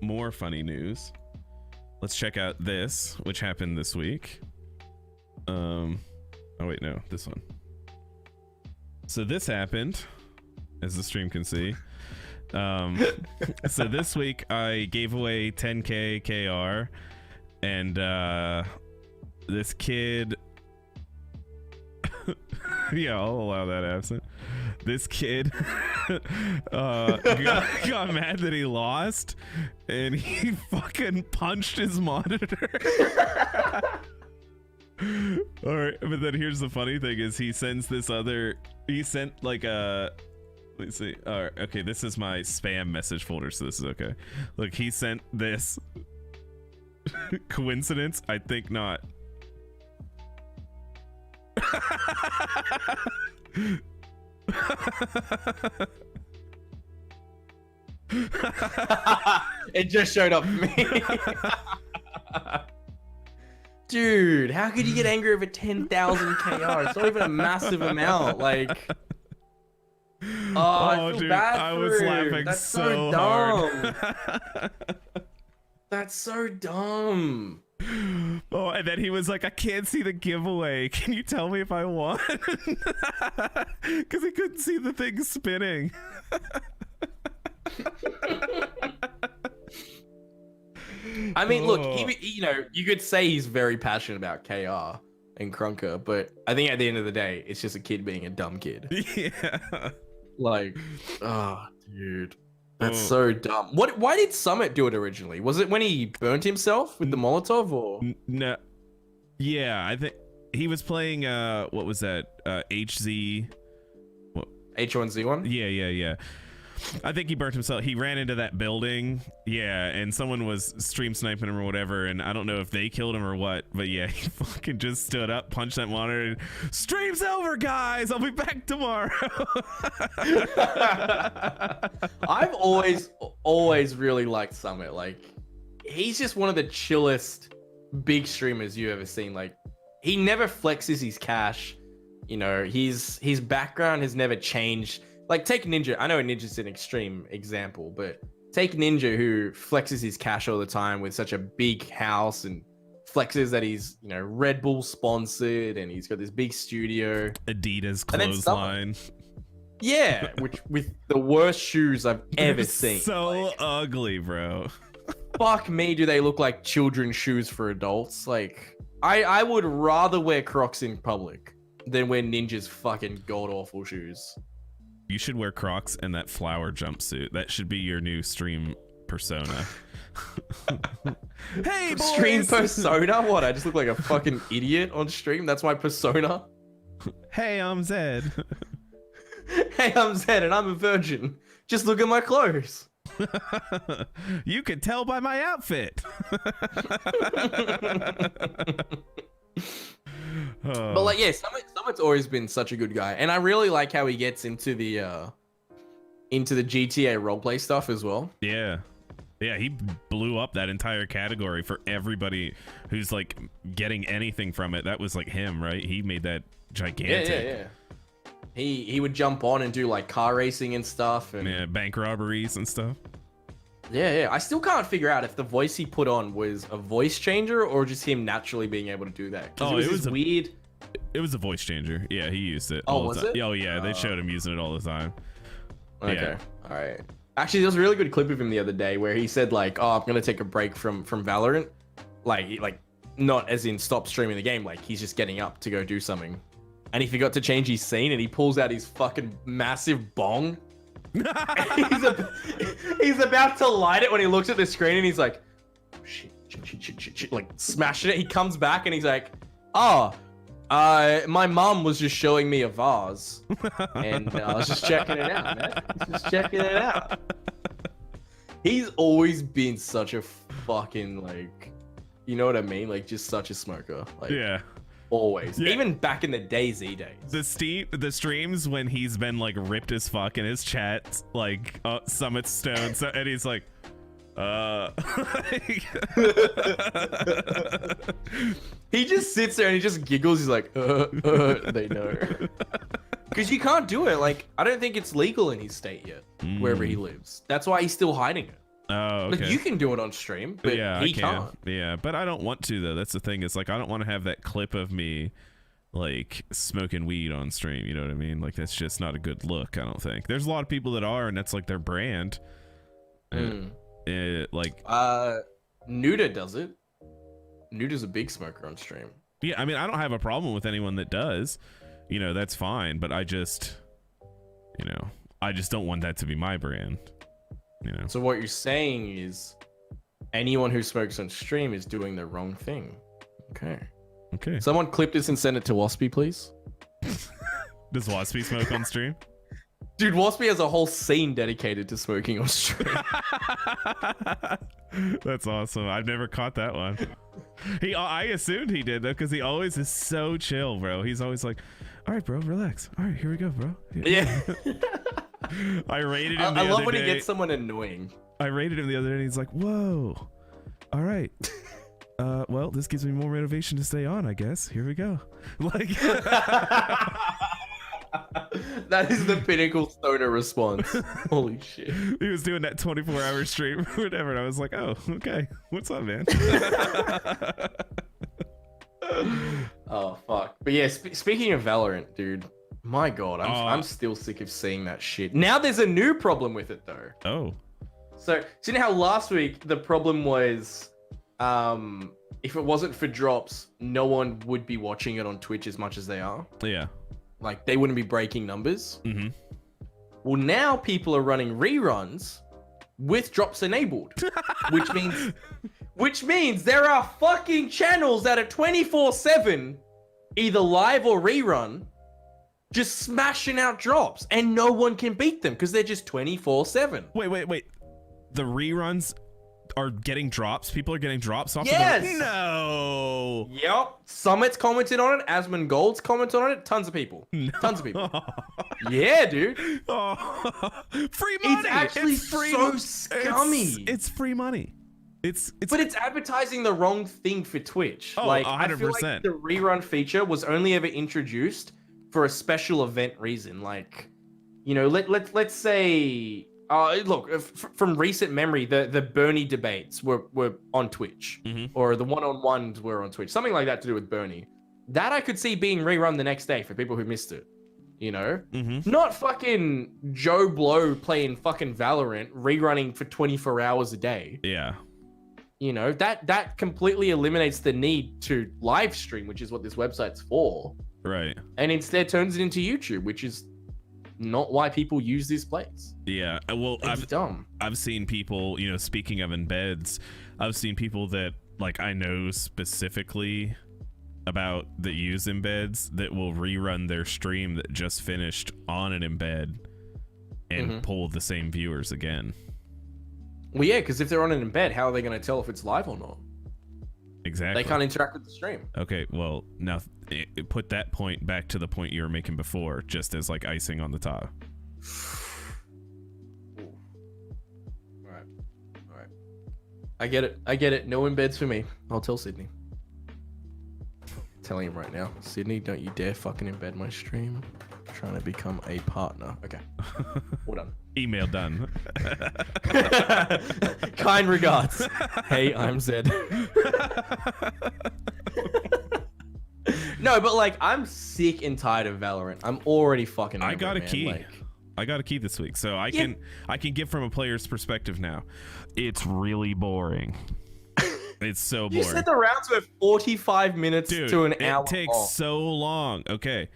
A: more funny news, let's check out this, which happened this week. Oh wait, no, this one. So this happened, as the stream can see. So this week I gave away 10k KR, and this kid yeah, I'll allow that absent. This kid got mad that he lost, and he fucking punched his monitor. All right, but then here's the funny thing is he sent like a, let's see. All right, okay, this is my spam message folder, so this is okay. Look, he sent this. Coincidence? I think not.
B: It just showed up for me. Dude, how could you get angry over 10,000 KR? It's not even a massive amount. Like, I feel
A: dude,
B: bad
A: I
B: for
A: was
B: him.
A: laughing
B: That's
A: so
B: dumb.
A: hard.
B: That's so dumb.
A: Oh, and then he was like, I can't see the giveaway. Can you tell me if I won? Because he couldn't see the thing spinning.
B: I mean, look, you know, you could say he's very passionate about KR and Krunker, but I think at the end of the day, it's just a kid being a dumb kid.
A: Yeah.
B: Like, oh, dude. That's so dumb. Why did Summit do it originally? Was it when he burnt himself with the Molotov, or?
A: No. Yeah, I think he was playing, what was that? HZ.
B: H1Z1?
A: Yeah. I think he burnt himself. He ran into that building. Yeah, and someone was stream sniping him or whatever, and I don't know if they killed him or what, but yeah, he fucking just stood up, punched that monitor, and stream's over, guys! I'll be back tomorrow!
B: I've always really liked Summit. Like, he's just one of the chillest big streamers you've ever seen. Like, he never flexes his cash. You know, his background has never changed. Like, take Ninja. I know Ninja's an extreme example, but take Ninja, who flexes his cash all the time with such a big house and flexes that he's, you know, Red Bull sponsored and he's got this big studio.
A: Adidas clothesline.
B: Yeah, which with the worst shoes I've ever seen.
A: So
B: like,
A: ugly, bro.
B: Fuck me, do they look like children's shoes for adults? Like, I would rather wear Crocs in public than wear Ninja's fucking god-awful shoes.
A: You should wear Crocs and that flower jumpsuit. That should be your new stream persona. Hey, boys!
B: Stream persona? What? I just look like a fucking idiot on stream? That's my persona?
A: Hey, I'm Zed.
B: Hey, I'm Zed and I'm a virgin. Just look at my clothes.
A: You can tell by my outfit.
B: But like, yeah, Summit's always been such a good guy, and I really like how he gets into the GTA roleplay stuff as well.
A: Yeah, he blew up that entire category for everybody who's like getting anything from it. That was like him, right? He made that gigantic.
B: Yeah. He would jump on and do like car racing and stuff, and
A: bank robberies and stuff.
B: Yeah. I still can't figure out if the voice he put on was a voice changer or just him naturally being able to do that.
A: Oh,
B: it was weird.
A: It was a voice changer. Yeah, he used it.
B: Oh, was it?
A: Oh, yeah. They showed him using it all the time.
B: Okay.
A: Yeah.
B: All right. Actually, there was a really good clip of him the other day where he said like, "Oh, I'm gonna take a break from VALORANT," like not as in stop streaming the game. Like he's just getting up to go do something, and he forgot to change his scene, and he pulls out his fucking massive bong. He's about to light it when he looks at the screen, and he's like, oh, "Shit." like smashing it. He comes back and he's like, "Oh, my mom was just showing me a vase, and I was just checking it out, man. Just checking it out." He's always been such a fucking like, you know what I mean? Like just such a smoker. Like,
A: Yeah.
B: Always.
A: Yeah.
B: Even back in the DayZ days.
A: The streams when he's been like ripped as fuck in his chat, like Summit Stone, and he's like,
B: He just sits there and he just giggles. He's like, they know. Because you can't do it. Like, I don't think it's legal in his state yet, wherever he lives. That's why he's still hiding it.
A: Oh, okay.
B: Like, you can do it on stream, but
A: yeah,
B: he
A: I can.
B: can't.
A: Yeah, but I don't want to though. That's the thing. It's like I don't want to have that clip of me like smoking weed on stream. You know what I mean? Like that's just not a good look. I don't think. There's a lot of people that are, and that's like their brand. Like
B: Nuda does it. Nuda's a big smoker on stream.
A: Yeah, I mean, I don't have a problem with anyone that does. You know, that's fine. But I just don't want that to be my brand. You know.
B: So what you're saying is anyone who smokes on stream is doing the wrong thing. Okay. Someone clip this and send it to Waspy, please.
A: Does Waspy smoke on stream?
B: Dude, Waspy has a whole scene dedicated to smoking on stream.
A: That's awesome. I've never caught that one. I assumed he did though, because he always is so chill, bro. He's always like, "All right, bro, relax. All right, here we go, bro."
B: Yeah.
A: I rated him.
B: I love when he gets someone annoying.
A: I rated him the other day, and he's like, "Whoa, all right. Well, this gives me more motivation to stay on, I guess. Here we go." Like,
B: that is the pinnacle stoner response. Holy shit.
A: He was doing that 24-hour stream or whatever, and I was like, "Oh, okay. What's up, man?"
B: Oh fuck. But yeah, speaking of Valorant, dude. My god, I'm still sick of seeing that shit. Now there's a new problem with it though.
A: Oh.
B: So you know how last week the problem was if it wasn't for drops, no one would be watching it on Twitch as much as they are.
A: Yeah.
B: Like they wouldn't be breaking numbers.
A: Mm-hmm.
B: Well, now people are running reruns with drops enabled, which means there are fucking channels that are 24/7, either live or rerun, just smashing out drops, and no one can beat them because they're just 24/7.
A: Wait. The reruns are getting drops? People are getting drops off
B: Yes!
A: of the... No!
B: Yep. Summit's commented on it. Asmon Gold's commented on it. Tons of people.
A: No.
B: Tons of people. Yeah, dude.
A: Oh, free money!
B: It's actually
A: free
B: so scummy.
A: It's free money.
B: But it's advertising the wrong thing for Twitch.
A: Oh,
B: like,
A: 100%.
B: I feel like the rerun feature was only ever introduced for a special event reason. Like, you know, let's say... look, from recent memory, the Bernie debates were on Twitch, or the one-on-ones were on Twitch, something like that to do with Bernie. That I could see being rerun the next day for people who missed it. You know, not fucking Joe Blow playing fucking Valorant rerunning for 24 hours a day.
A: Yeah.
B: You know, that completely eliminates the need to live stream, which is what this website's for.
A: Right.
B: And instead turns it into YouTube, which is not why people use this place.
A: Yeah, well,
B: It's dumb.
A: I've seen people, you know, speaking of embeds, I've seen people that like I know specifically about that use embeds that will rerun their stream that just finished on an embed and pull the same viewers again.
B: Well, yeah, because if they're on an embed, how are they going to tell if it's live or not?
A: Exactly.
B: They can't interact with the stream.
A: Okay, well, now put that point back to the point you were making before, just as like icing on the top.
B: All right. I get it. No embeds for me. I'll tell Sydney. Telling him right now. Sydney, don't you dare fucking embed my stream. I'm trying to become a partner. Okay. All done.
A: Email done.
B: Kind regards. Hey, I'm Zed. No, but like, I'm sick and tired of Valorant. I'm already fucking over
A: I got a
B: man.
A: key.
B: Like,
A: I got a key this week, so I can give from a player's perspective now. It's really boring. It's so boring.
B: you said the rounds were 45 minutes to an hour.
A: It takes so long. Okay.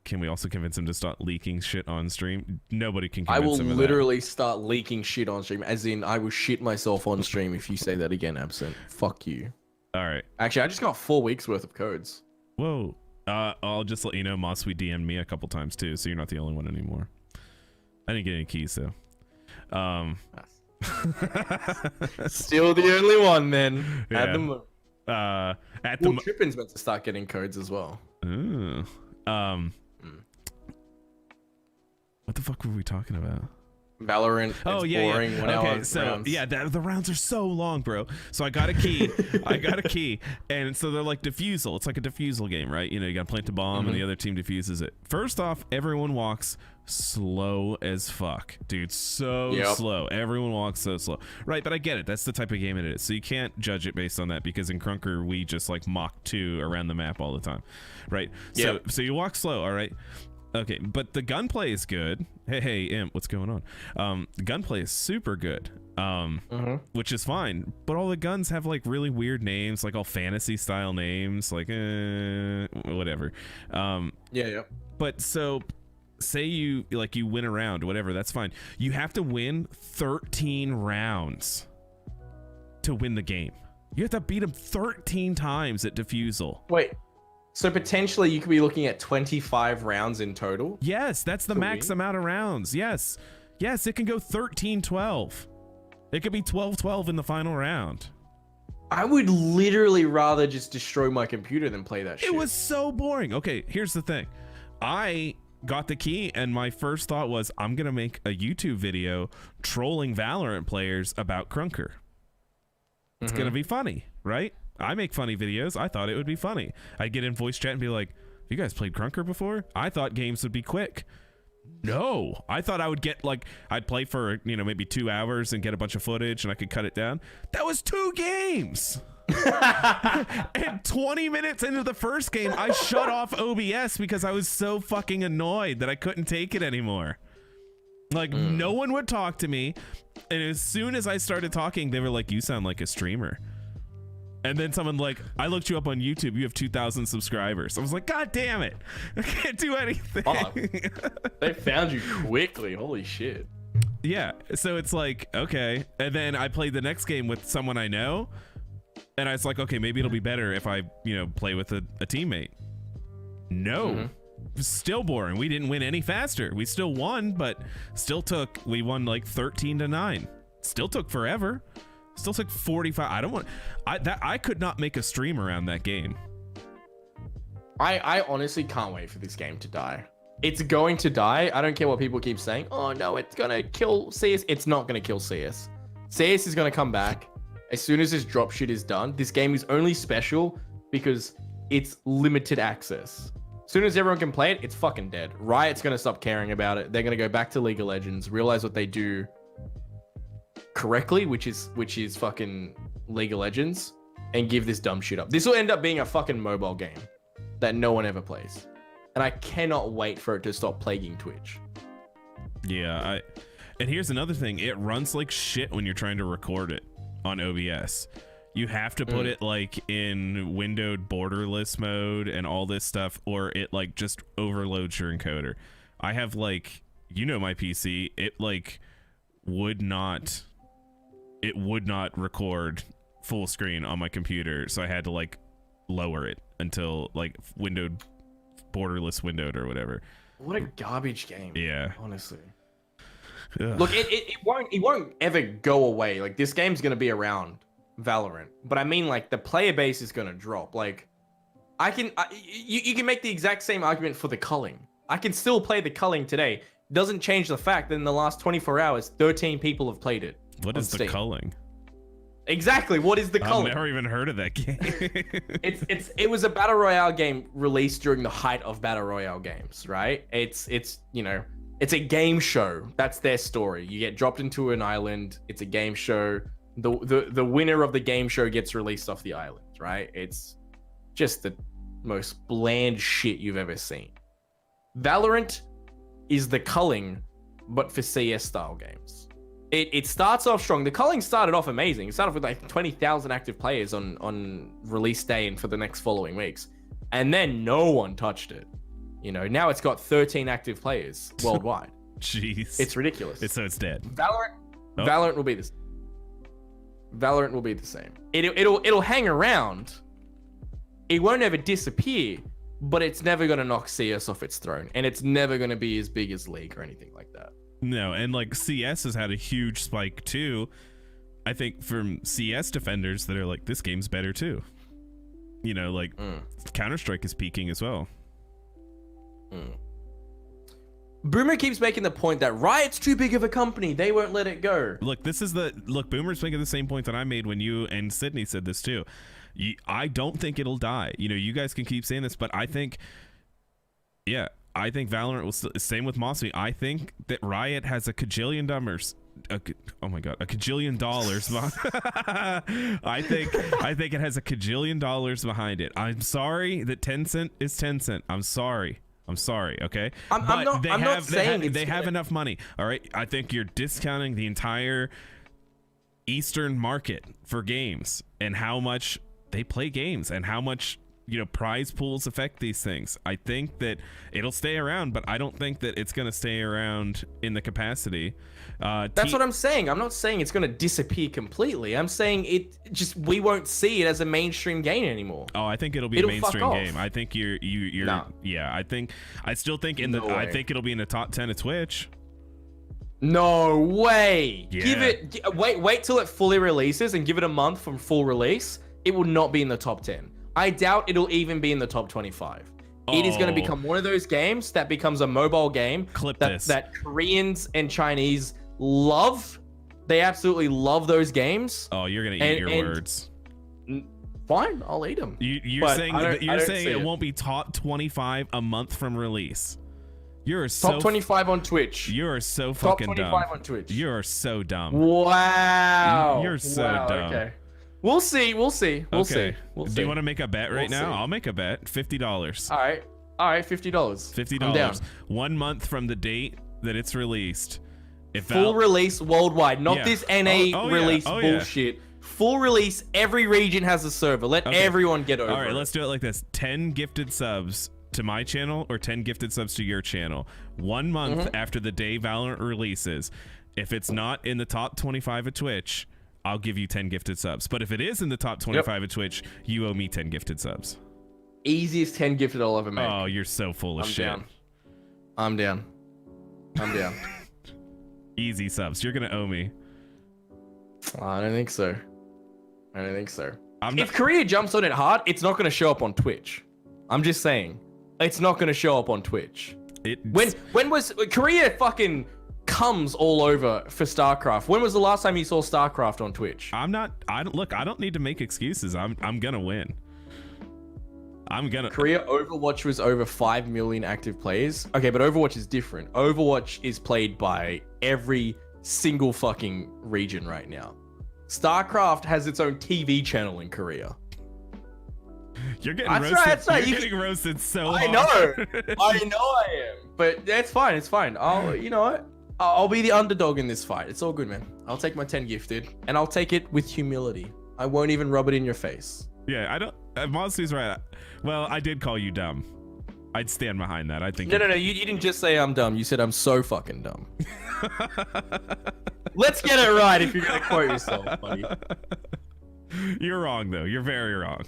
A: can we also convince him to stop leaking shit on stream? Nobody can
B: I
A: convince
B: will
A: him of
B: literally start leaking shit on stream, as in I will shit myself on stream if you say that again, Absent. Fuck you.
A: that. All right.
B: Actually, I just got 4 weeks worth of codes.
A: Whoa. I'll just let you know, Moss, we DM'd me a couple times too, so you're not the only one anymore. I didn't get any keys though.
B: Still the only one then.
A: Yeah.
B: At the
A: Well,
B: Trippin's meant to start getting codes as well.
A: Ooh. What the fuck were we talking about?
B: Valorant.
A: Oh
B: it's
A: yeah,
B: boring
A: yeah.
B: 1
A: Okay,
B: hour
A: so
B: rounds.
A: yeah, the rounds are so long, bro. So I got a key. I got a key, and so they're like defusal. It's like a defusal game, right? You know, you got to plant a bomb, and the other team defuses it. First off, everyone walks slow as fuck, dude. So slow. Everyone walks so slow, right? But I get it. That's the type of game it is. So you can't judge it based on that, because in Krunker we just like Mach 2 around the map all the time, right? So you walk slow, all right. Okay, but the gunplay is good. Hey, Imp, what's going on? The gunplay is super good, which is fine. But all the guns have like really weird names, like all fantasy style names, like whatever. But so, say you win a round, whatever, that's fine. You have to win 13 rounds to win the game. You have to beat them 13 times at defusal.
B: Wait. So potentially you could be looking at 25 rounds in total?
A: Yes, that's the max amount of rounds. Yes. Yes, it can go 13-12. It could be 12-12 in the final round.
B: I would literally rather just destroy my computer than play that shit.
A: It was so boring. Okay, here's the thing. I got the key and my first thought was, I'm going to make a YouTube video trolling Valorant players about Krunker. It's going to be funny, right? I make funny videos. I thought it would be funny. I'd get in voice chat and be like, have you guys played Krunker before? I thought games would be quick. No, I thought I would get like, I'd play for, you know, maybe 2 hours and get a bunch of footage and I could cut it down. That was 2 games. And 20 minutes into the first game, I shut off OBS because I was so fucking annoyed that I couldn't take it anymore. Like no one would talk to me. And as soon as I started talking, they were like, you sound like a streamer. And then someone like, I looked you up on YouTube, you have 2,000 subscribers. I was like, God damn it. I can't do anything.
B: Oh, they found you quickly. Holy shit.
A: Yeah. So it's like, okay. And then I played the next game with someone I know. And I was like, okay, maybe it'll be better if I, you know, play with a teammate. No. It was still boring. We didn't win any faster. We still won, but we won like 13-9. Still took forever. Still took 45. I could not make a stream around that game.
B: I honestly can't wait for this game to die. It's going to die. I don't care what people keep saying. Oh no, it's gonna kill CS. It's not gonna kill CS. CS is gonna come back as soon as this drop shit is done. This game is only special because it's limited access. As soon as everyone can play it, it's fucking dead. Riot's gonna stop caring about it. They're gonna go back to League of Legends, realize what they do correctly, which is fucking League of Legends, and give this dumb shit up. This will end up being a fucking mobile game that no one ever plays, and I cannot wait for it to stop plaguing Twitch.
A: Yeah, and here's another thing. It runs like shit when you're trying to record it on OBS. You have to put it like in windowed borderless mode and all this stuff, or it like just overloads your encoder. I have like, you know, my PC, it like would not record full screen on my computer, so I had to like lower it until like borderless windowed or whatever.
B: What a garbage game.
A: Yeah,
B: honestly.
A: Ugh.
B: Look, it won't ever go away. Like, this game's gonna be around, Valorant, but I mean, like, the player base is gonna drop. Like, you can make the exact same argument for the culling. I can still play the culling today. Doesn't change the fact that in the last 24 hours 13 people have played it.
A: What is the culling?
B: Exactly, what is the culling?
A: I've never even heard of that game.
B: It was a battle royale game released during the height of battle royale games, right? It's you know, it's a game show. That's their story. You get dropped into an island, it's a game show. The winner of the game show gets released off the island, right? It's just the most bland shit you've ever seen. Valorant is the culling, but for CS style games. It starts off strong. The culling started off amazing. It started off with like 20,000 active players on release day and for the next following weeks. And then no one touched it. You know, now it's got 13 active players worldwide.
A: Jeez.
B: It's ridiculous.
A: It's dead.
B: Valorant will be this. Valorant will be the same. It'll hang around. It won't ever disappear, but it's never gonna knock CS off its throne, and it's never gonna be as big as League or anything like that.
A: No, and like CS has had a huge spike too. I think from CS defenders that are like, this game's better too. You know, like Counter-Strike is peaking as well.
B: Boomer keeps making the point that Riot's too big of a company. They won't let it go.
A: Look, Boomer's making the same point that I made when you and Sydney said this too. I don't think it'll die. You know, you guys can keep saying this, but I think Valorant will still, same with Mossy. I think that Riot has a cajillion dollars. A cajillion dollars. I think it has a cajillion dollars behind it. I'm sorry that Tencent is Tencent. I'm sorry. Okay.
B: I'm not saying
A: they have enough money. All right. I think you're discounting the entire Eastern market for games and how much they play games and how much, you know, prize pools affect these things. I think that it'll stay around, but I don't think that it's going to stay around in the capacity.
B: That's what I'm saying. I'm not saying it's going to disappear completely. I'm saying we won't see it as a mainstream game anymore.
A: Oh, I think it'll be a mainstream game. I think you're
B: no.
A: Yeah, I still think I think it'll be in the top 10 of Twitch.
B: No way.
A: Yeah.
B: Wait till it fully releases and give it a month from full release. It will not be in the top 10. I doubt it'll even be in the top 25. It is going to become one of those games that becomes a mobile game that Koreans and Chinese love. They absolutely love those games.
A: Oh, you're going to eat your words.
B: Fine, I'll eat them.
A: You're saying it won't be top 25 a month from release. You're
B: top 25 on Twitch.
A: You are so fucking dumb.
B: Top 25 on Twitch.
A: You are so dumb.
B: Wow.
A: You're so dumb.
B: Okay. We'll see. We'll see.
A: Do you want to make a bet right now? I'll make a bet. $50.
B: All right. $50.
A: $50.
B: I'm down.
A: 1 month from the date that it's released.
B: Full release worldwide, not this NA release bullshit. Full release, every region has a server. Let everyone get over it.
A: All right, let's do it like this. 10 gifted subs to my channel or 10 gifted subs to your channel. 1 month after the day Valorant releases. If it's not in the top 25 of Twitch, I'll give you 10 gifted subs. But if it is in the top 25 of Twitch, you owe me 10 gifted subs.
B: Easiest 10 gifted I'll ever make.
A: Oh, you're so full of shit.
B: I'm down.
A: Easy subs. You're going to owe me.
B: I don't think so. If Korea jumps on it hard, it's not going to show up on Twitch. I'm just saying. It's not going to show up on Twitch. When was Korea fucking comes all over for StarCraft? When was the last time you saw StarCraft on Twitch?
A: I don't need to make excuses. I'm gonna win.
B: Korea Overwatch was over 5 million active players. Okay, but Overwatch is different. Overwatch is played by every single fucking region right now. StarCraft has its own TV channel in Korea.
A: You're getting roasted. Right. You're getting roasted so hard.
B: I know I am. But it's fine. You know what? I'll be the underdog in this fight. It's all good, man. I'll take my 10 gifted, and I'll take it with humility. I won't even rub it in your face.
A: Yeah, I don't. Monsty's right. Well, I did call you dumb. I'd stand behind that. I think.
B: No. You didn't just say I'm dumb. You said I'm so fucking dumb. Let's get it right if you're gonna quote yourself, buddy.
A: You're wrong, though. You're very wrong.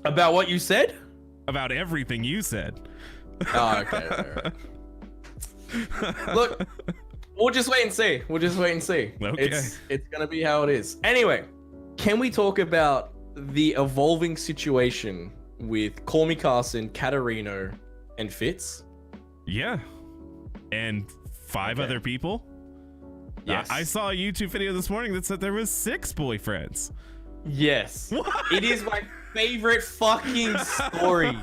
B: About what you said?
A: About everything you said.
B: Oh, okay. All right. Look, we'll just wait and see. Okay. It's gonna be how it is. Anyway, can we talk about the evolving situation with Call Me Kaarson, Katarino, and Fitz?
A: Yeah. And 5 other people?
B: Yes.
A: I saw a YouTube video this morning that said there was 6 boyfriends.
B: Yes.
A: What?
B: It is my favorite fucking story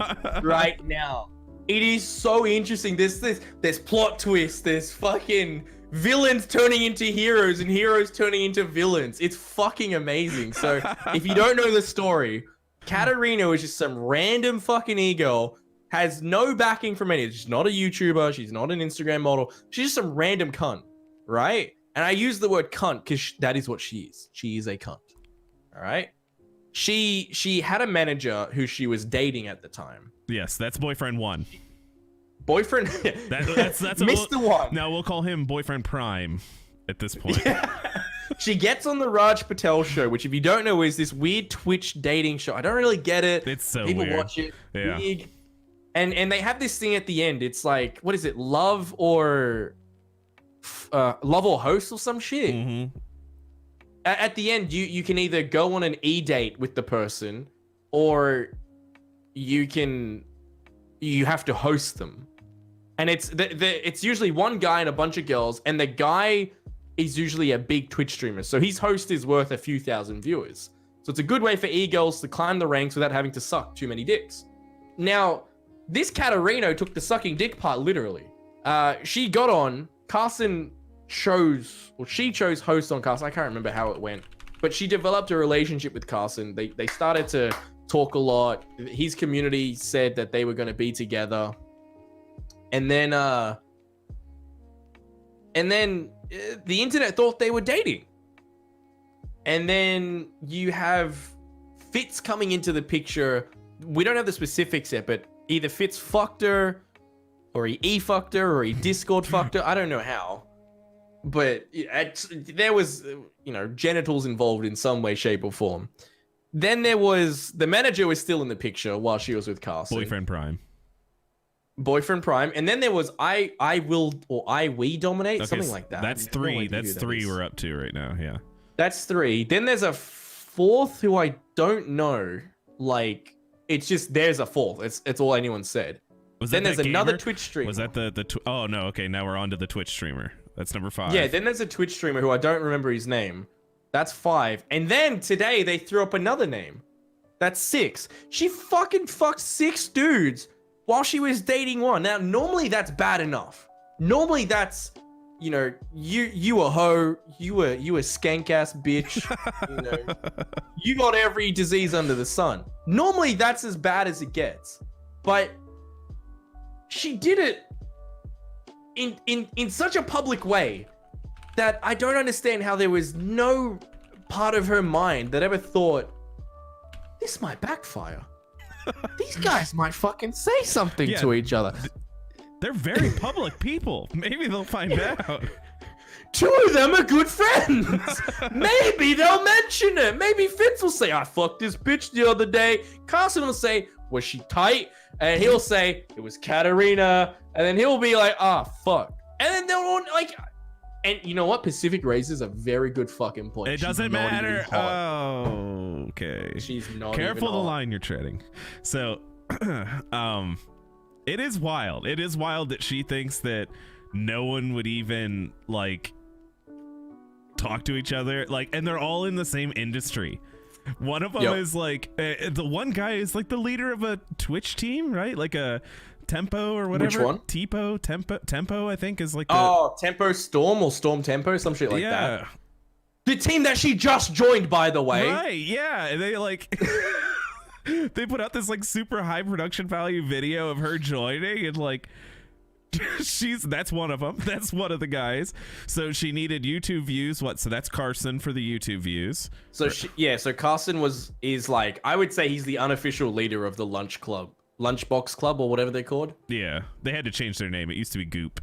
B: right now. It is so interesting. There's plot twists. There's fucking villains turning into heroes and heroes turning into villains. It's fucking amazing. So if you don't know the story, Katarina is just some random fucking e-girl, has no backing from any. She's not a YouTuber. She's not an Instagram model. She's just some random cunt, right? And I use the word cunt because that is what she is. She is a cunt. All right? she had a manager who she was dating at the time.
A: Yes, that's boyfriend 1.
B: Boyfriend.
A: That's
B: Mr. One.
A: Now we'll call him boyfriend prime at this point.
B: She gets on the Raj Patel show, which, if you don't know, is this weird Twitch dating show. I don't really get it.
A: It's so
B: People
A: weird.
B: watch it.
A: Yeah.
B: Weird. And they have this thing at the end. It's like, what is it? Love or host or some shit.
A: Mm-hmm.
B: At the end, you can either go on an date with the person, or you have to host them. And it's usually one guy and a bunch of girls, and the guy is usually a big Twitch streamer. So his host is worth a few thousand viewers. So it's a good way for e-girls to climb the ranks without having to suck too many dicks. Now, this Katarina took the sucking dick part literally. She got on, Kaarson chose host on Kaarson. I can't remember how it went, but she developed a relationship with Kaarson. They started to talk a lot. His community said that they were going to be together. And then the internet thought they were dating. And then you have Fitz coming into the picture. We don't have the specifics yet, but either Fitz fucked her, or he e-fucked her, or he Discord fucked her. I don't know how. But there was, genitals involved in some way, shape, or form. Then there was, the manager was still in the picture while she was with Kaarson. Boyfriend Prime. And then there was we dominate, something like that.
A: That's 3. That's 3 we're up to right now. Yeah.
B: That's 3. Then there's a 4th who I don't know. Like, it's just, there's a 4th. It's all anyone said. Then there's another Twitch streamer.
A: Was that oh no, okay, now we're on to the Twitch streamer. That's number 5.
B: Yeah, then there's a Twitch streamer who I don't remember his name. That's 5. And then today they threw up another name. That's 6. She fucking fucked 6 dudes while she was dating one. Now, normally that's bad enough. Normally that's, you a hoe, you a skank ass bitch, you got every disease under the sun. Normally that's as bad as it gets. But she did it in such a public way that I don't understand how there was no part of her mind that ever thought, this might backfire. These guys might fucking say something to each other.
A: They're very public people. Maybe they'll find out.
B: 2 of them are good friends. Maybe they'll mention it. Maybe Fitz will say, I fucked this bitch the other day. Kaarson will say, was she tight? And he'll say, it was Katarina. And then he'll be like, fuck. And then they'll all and you know what? Pacific raises a very good fucking point.
A: It doesn't matter. Oh, okay.
B: She's not
A: Careful
B: even
A: the
B: hot.
A: line you're treading. So, it is wild. It is wild that she thinks that no one would even talk to each other. And they're all in the same industry. One of them is the one guy is the leader of a Twitch team, right? Like a Tempo or whatever.
B: Which one?
A: Tempo, I think is
B: Tempo Storm or Storm Tempo, some shit like that.
A: Yeah.
B: The team that she just joined, by the way.
A: Right, yeah. And they they put out this super high production value video of her joining, and that's one of them. That's one of the guys. So she needed YouTube views. So that's Kaarson for the YouTube views.
B: So so Kaarson is I would say he's the unofficial leader of the Lunchbox Club or whatever they're called.
A: Yeah, they had to change their name. It used to be Goop.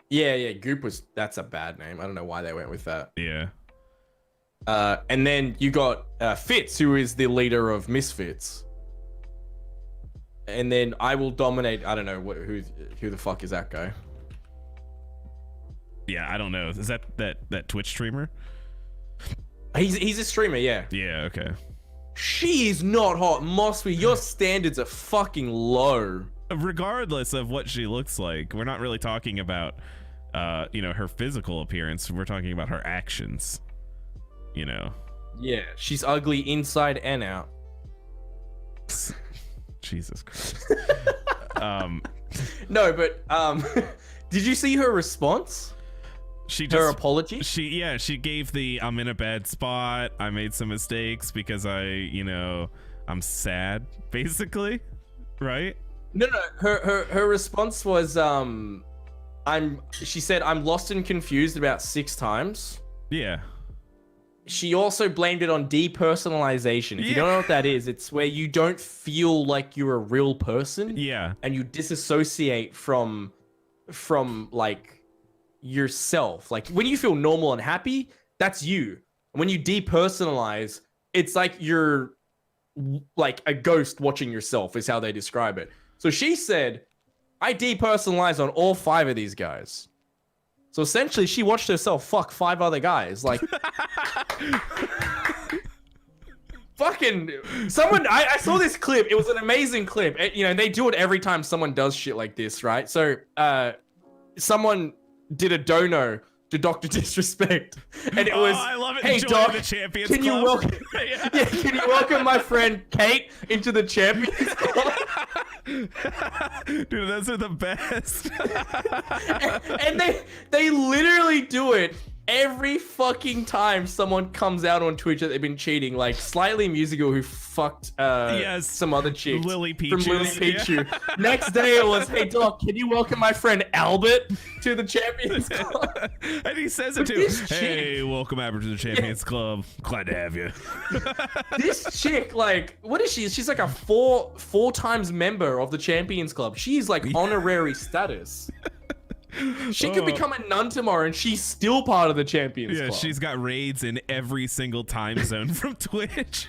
B: Yeah, Goop that's a bad name. I don't know why they went with that.
A: Yeah.
B: And then you got Fitz, who is the leader of Misfits. And then I will dominate. I don't know who the fuck is that guy.
A: Yeah, I don't know. Is that Twitch streamer?
B: He's a streamer, yeah.
A: Yeah, okay.
B: She is not hot. Mosby, your standards are fucking low.
A: Regardless of what she looks like, we're not really talking about her physical appearance. We're talking about her actions.
B: Yeah, she's ugly inside and out.
A: Jesus Christ.
B: No, but did you see her response? Her apology?
A: She gave the I'm in a bad spot. I made some mistakes because I'm sad, basically. Right?
B: No. Her response was she said I'm lost and confused about 6 times.
A: Yeah.
B: she also blamed it on depersonalization. If you don't know what that is, it's where you don't feel like you're a real person.
A: Yeah.
B: And you disassociate from like yourself. Like when you feel normal and happy, that's you. When you depersonalize, it's like you're like a ghost watching yourself is how they describe it. So she said, I depersonalized on all 5 of these guys. So essentially she watched herself fuck 5 other guys. Like fucking someone, I saw this clip. It was an amazing clip. You know, they do it every time someone does shit like this, right? So someone did a dono to Dr. Disrespect, and it was,
A: I love it.
B: Hey
A: Join
B: Doc,
A: the Champions
B: can you
A: Club.
B: welcome,
A: Yeah.
B: yeah, can you welcome my friend Kate into the Champions Club?
A: Dude, those are the best.
B: And they literally do it every fucking time someone comes out on Twitch that they've been cheating. Like Slightly Musical, who fucked some other chick
A: Lily Peaches.
B: from Lily Pichu. Next day it was, hey Doc, can you welcome my friend Albert to the Champions Club?
A: And he says it too. Hey, welcome Albert to the Champions Club. Glad to have you.
B: This chick, like, what is she? She's like a four times member of the Champions Club. She's like honorary status. She could become a nun tomorrow and she's still part of the Champions Club.
A: Yeah, she's got raids in every single time zone from Twitch.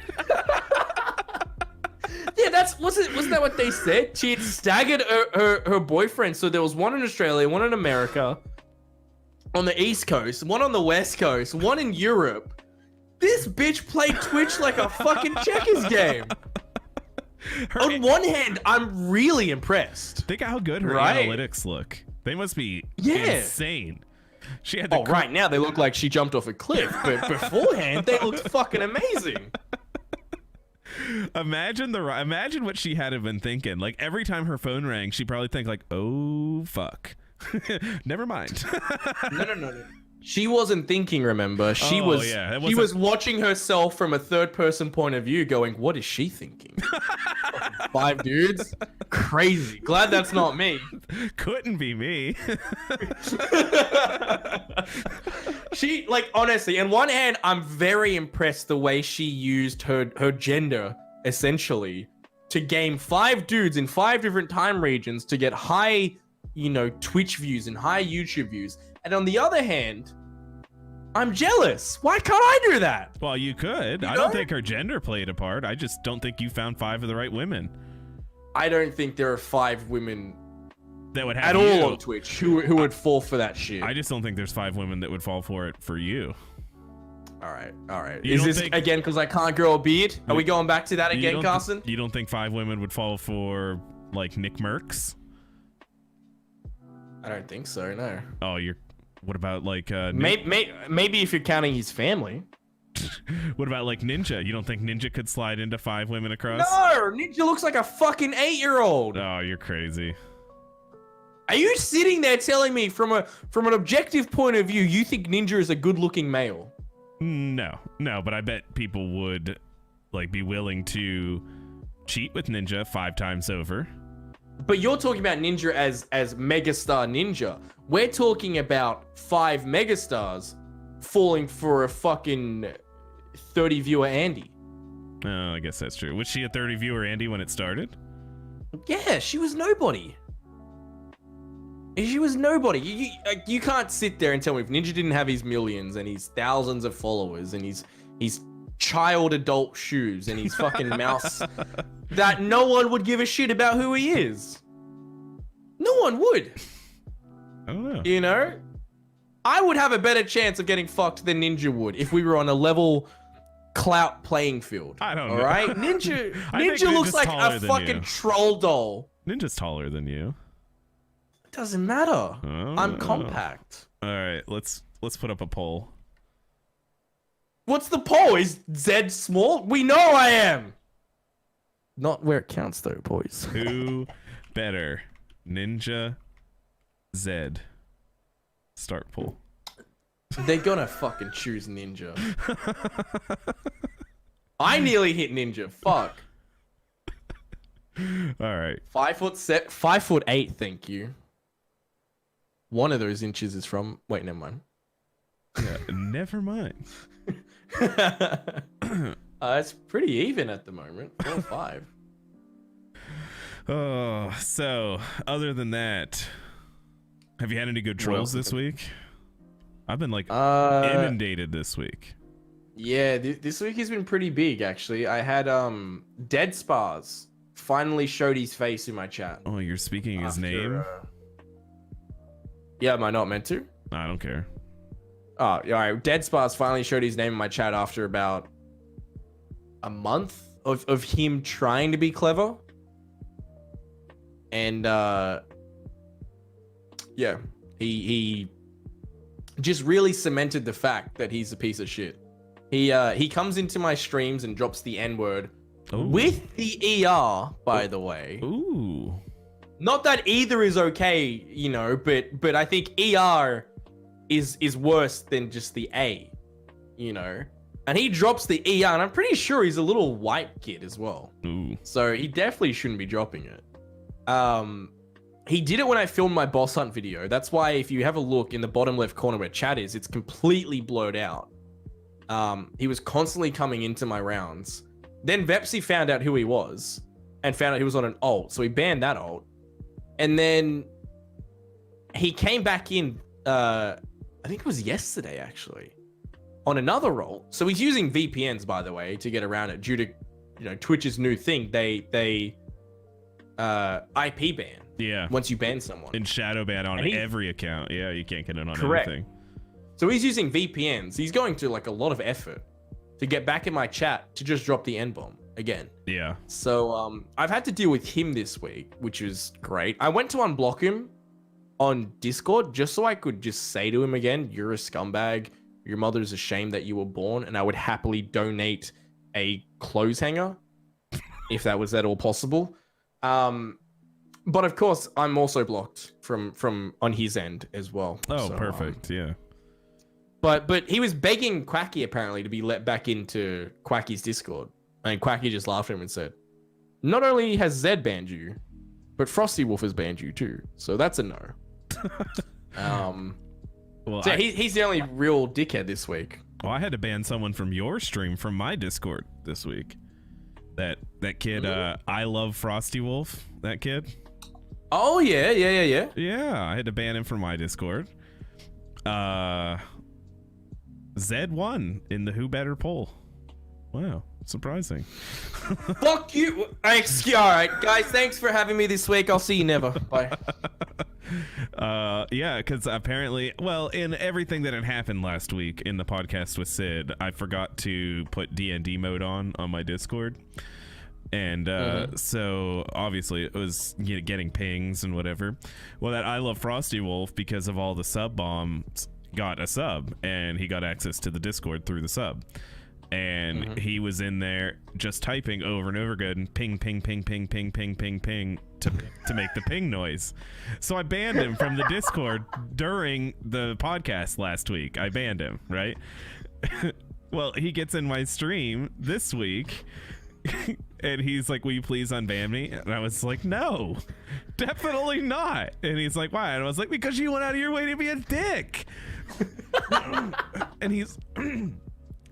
B: Yeah, wasn't that what they said? She had staggered her boyfriend. So there was one in Australia, one in America, on the East Coast, one on the West Coast, one in Europe. This bitch played Twitch like a fucking checkers game. On one hand, I'm really impressed.
A: Think how good her analytics look. They must be insane. She had the
B: right now they look like she jumped off a cliff, but beforehand they looked fucking amazing.
A: Imagine what she had to have been thinking. Like every time her phone rang, she probably think like, "Oh fuck." Never mind.
B: No. She wasn't thinking, remember? She was watching herself from a third-person point of view going, what is she thinking? 5 dudes? Crazy. Glad that's not me.
A: Couldn't be me.
B: She, like, honestly, on one hand, I'm very impressed the way she used her gender, essentially, to game 5 dudes in 5 different time regions to get high, Twitch views and high YouTube views. And on the other hand, I'm jealous. Why can't I do that?
A: Well, you could. I don't think her gender played a part. I just don't think you found 5 of the right women.
B: I don't think there are 5 women
A: that would have
B: all on Twitch who would fall for that shit.
A: I just don't think there's 5 women that would fall for it for you.
B: All right. Is this again because I can't grow a beard? Are we going back to that again, Kaarson?
A: You don't think 5 women would fall for like Nick Merckx?
B: I don't think so. No.
A: Oh, what about like
B: maybe if you're counting his family.
A: What about like Ninja? You don't think Ninja could slide into 5 women across?
B: No, Ninja looks like a fucking 8-year-old.
A: Oh, you're crazy.
B: Are you sitting there telling me from an objective point of view you think Ninja is a good-looking male?
A: No, but I bet people would like be willing to cheat with Ninja 5 times over.
B: But you're talking about Ninja as megastar Ninja. We're talking about 5 megastars falling for a fucking 30 viewer Andy.
A: Oh, I guess that's true. Was she a 30 viewer Andy when it started?
B: Yeah, she was nobody. She was nobody. You can't sit there and tell me if Ninja didn't have his millions and his thousands of followers and his child adult shoes and his fucking mouse that no one would give a shit about who he is. No one would.
A: I don't know.
B: I would have a better chance of getting fucked than Ninja would if we were on a level clout playing field.
A: I don't know.
B: All right? Ninja looks like a fucking troll doll.
A: Ninja's taller than you.
B: It doesn't matter. I'm compact.
A: All right, let's put up a poll.
B: What's the poll? Is Zed small? We know I am. Not where it counts though, boys.
A: Who better? Ninja, Zed. Start poll.
B: They're gonna fucking choose Ninja. I nearly hit Ninja. Fuck.
A: All right.
B: 5'8", thank you. One of those inches is from... Wait, never mind.
A: Yeah, never mind.
B: It's pretty even at the moment. 4-5.
A: Oh, so other than that, have you had any good trolls this week? I've been like inundated this week.
B: Yeah, this week has been pretty big actually. I had Dead Spars finally showed his face in my chat.
A: Oh, you're speaking his name?
B: Yeah, am I not meant to?
A: I don't care.
B: Oh, all right. Dead Spars finally showed his name in my chat after about a month of him trying to be clever. And yeah, he just really cemented the fact that he's a piece of shit. He comes into my streams and drops the N-word with the ER, by the way.
A: Ooh.
B: Not that either is okay, you know, but I think ER is worse than just the A, you know. And he drops the ER, and I'm pretty sure he's a little white kid as well.
A: Ooh.
B: So he definitely shouldn't be dropping it. He did it when I filmed my boss hunt video. That's why if you have a look in the bottom left corner where chat is, it's completely blurred out. He was constantly coming into my rounds. Then Vepsy found out who he was and found out he was on an ult. So he banned that ult. And then he came back in, I think it was yesterday actually, on another ult. So he's using VPNs, by the way, to get around it due to, you know, Twitch's new thing. They IP ban.
A: Yeah.
B: Once you ban someone.
A: And shadow ban on every account. Yeah, you can't get it on
B: Correct.
A: everything.
B: So he's using VPNs. He's going to like a lot of effort to get back in my chat to just drop the N-bomb again.
A: Yeah.
B: So I've had to deal with him this week, which is great. I went to unblock him on Discord just so I could just say to him again, you're a scumbag. Your mother's ashamed that you were born, and I would happily donate a clothes hanger if that was at all possible. But of course, I'm also blocked from on his end as well.
A: Oh,
B: so,
A: perfect. Yeah.
B: But he was begging Quacky apparently to be let back into Quacky's Discord, and Quacky just laughed at him and said, "Not only has Zed banned you, but Frosty Wolf has banned you too. So that's a no."
A: Well,
B: so he's the only real dickhead this week.
A: Well, I had to ban someone from your stream from my Discord this week. That kid, I love Frosty Wolf. That kid.
B: Oh yeah.
A: Yeah, I had to ban him from my Discord. Zed won in the Who Better poll. Wow, surprising.
B: Fuck you. All right, guys. Thanks for having me this week. I'll see you never. Bye.
A: Yeah, because apparently, well, in everything that had happened last week in the podcast with Sid, I forgot to put D&D mode on my Discord. And so obviously it was getting pings and whatever. Well, that I Love Frosty Wolf, because of all the sub bombs, got a sub, and he got access to the Discord through the sub. And he was in there just typing over and over again, ping, ping, ping, ping, ping, ping, ping, ping, to make the ping noise. So I banned him from the Discord during the podcast last week. I banned him, right? Well, he gets in my stream this week, and he's like, "Will you please unban me?" And I was like, "No, definitely not." And he's like, "Why?" And I was like, "Because you went out of your way to be a dick." And he's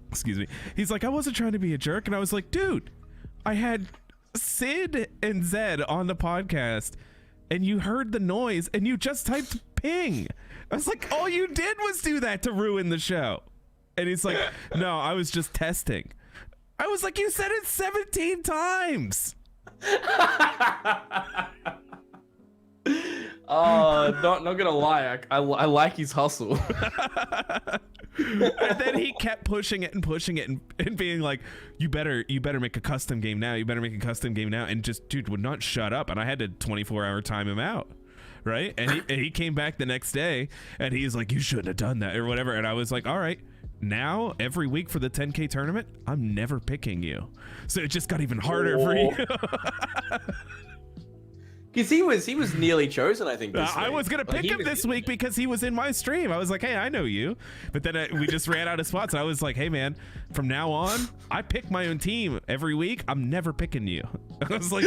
A: excuse me, he's like, "I wasn't trying to be a jerk." And I was like, "Dude, I had Sid and Zed on the podcast, and you heard the noise, and you just typed ping." I was like, "All you did was do that to ruin the show." And he's like, "No, I was just testing." I was like, "You said it 17 times."
B: Not gonna lie, I like his hustle.
A: And then he kept pushing it and being like, you better make a custom game now. You better make a custom game now. And just, dude, would not shut up. And I had to 24-hour time him out. Right. And he came back the next day, and he's like, "You shouldn't have done that," or whatever. And I was like, "All right, now every week for the 10K tournament, I'm never picking you." So it just got even harder for you.
B: Because he was nearly chosen, I think. This week.
A: I was gonna pick him this week because he was in my stream. I was like, "Hey, I know you," but then we just ran out of spots. I was like, "Hey, man, from now on, I pick my own team every week. I'm never picking you." I was like,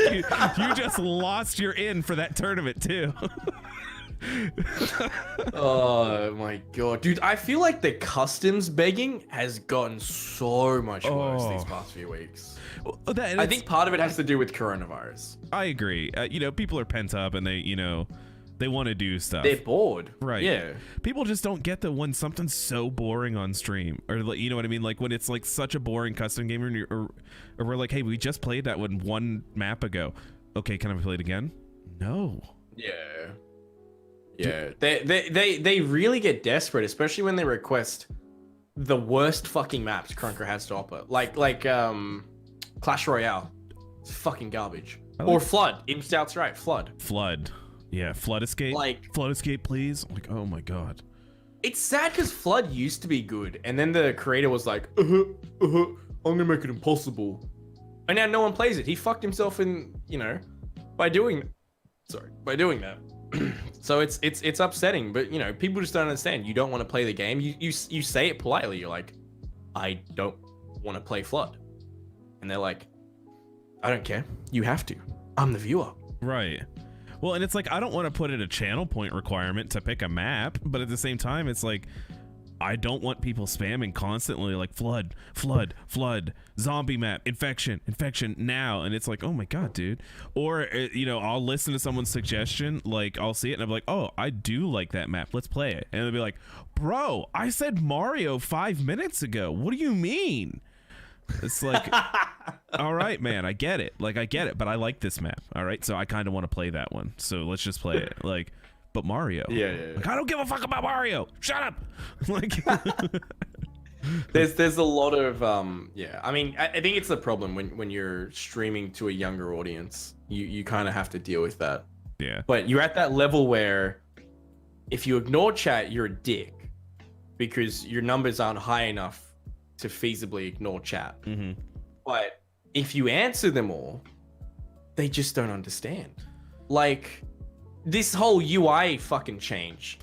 A: "You just lost your in for that tournament too."
B: Oh my god, dude! I feel like the customs begging has gotten so much worse these past few weeks.
A: Well,
B: I think part of it has to do with coronavirus.
A: I agree. You know, people are pent up and they they want to do stuff.
B: They're bored.
A: Right.
B: Yeah.
A: People just don't get that when something's so boring on stream, or you know what I mean? Like when it's like such a boring custom game, or we're like, hey, we just played that one map ago. Okay, can I play it again? No.
B: Yeah. Yeah. They really get desperate, especially when they request the worst fucking maps Krunker has to offer. Like Clash Royale. It's fucking garbage. Or Flood. Imp Stout's right.
A: Flood. Yeah, Flood Escape.
B: Like
A: Flood Escape, please. Like, oh my god.
B: It's sad because Flood used to be good, and then the creator was like, I'm gonna make it impossible, and now no one plays it. He fucked himself in, you know, by doing that. So it's upsetting, but you know, people just don't understand. You don't want to play the game. You say it politely. You're like, I don't want to play Flood, and they're like, I don't care. You have to. I'm the viewer.
A: Right. Well, and it's like, I don't want to put in a channel point requirement to pick a map, but at the same time, it's like, I don't want people spamming constantly like flood, zombie map, infection now. And it's like, oh my God, dude. Or, you know, I'll listen to someone's suggestion, like I'll see it and I'm like, oh, I do like that map. Let's play it. And they'll be like, bro, I said Mario 5 minutes ago. What do you mean? It's like, all right, man, I get it. Like, I get it, but I like this map. All right, so I kind of want to play that one. So let's just play it. Like, but Mario.
B: Yeah.
A: Like, I don't give a fuck about Mario. Shut up. Like,
B: there's a lot of yeah. I mean, I think it's the problem when you're streaming to a younger audience. You kind of have to deal with that.
A: Yeah.
B: But you're at that level where if you ignore chat, you're a dick because your numbers aren't high enough to feasibly ignore chat.
A: Mm-hmm.
B: But if you answer them all, they just don't understand. Like this whole UI fucking change,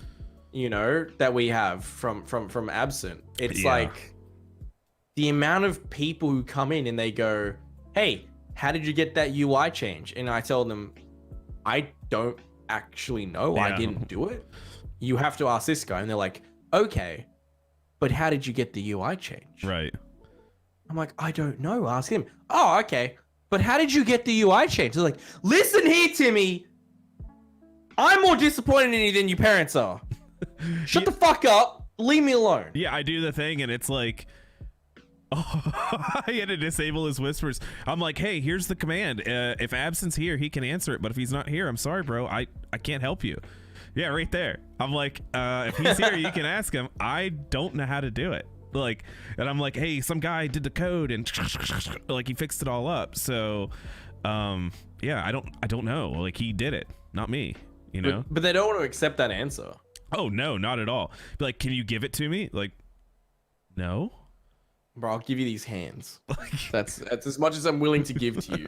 B: you know, that we have from Absent. It's like the amount of people who come in and they go, hey, how did you get that UI change? And I tell them, I don't actually know. I didn't do it. You have to ask this guy. And they're like, okay, but how did you get the UI change?
A: Right.
B: I'm like, I don't know. Ask him. Oh, okay. But how did you get the UI change? They're like, listen here, Timmy. I'm more disappointed in you than your parents are. Shut the fuck up. Leave me alone.
A: Yeah, I do the thing, and it's like, oh, I had to disable his whispers. I'm like, hey, here's the command. If Absent's here, he can answer it. But if he's not here, I'm sorry, bro. I can't help you. Yeah, right there. I'm like, if he's here, you can ask him. I don't know how to do it. Like, and I'm like, hey, some guy did the code and like he fixed it all up. So, yeah, I don't know. Like he did it, not me. You know.
B: But they don't want to accept that answer.
A: Oh no, not at all. Be like, can you give it to me? Like, no.
B: Bro, I'll give you these hands. That's as much as I'm willing to give to you.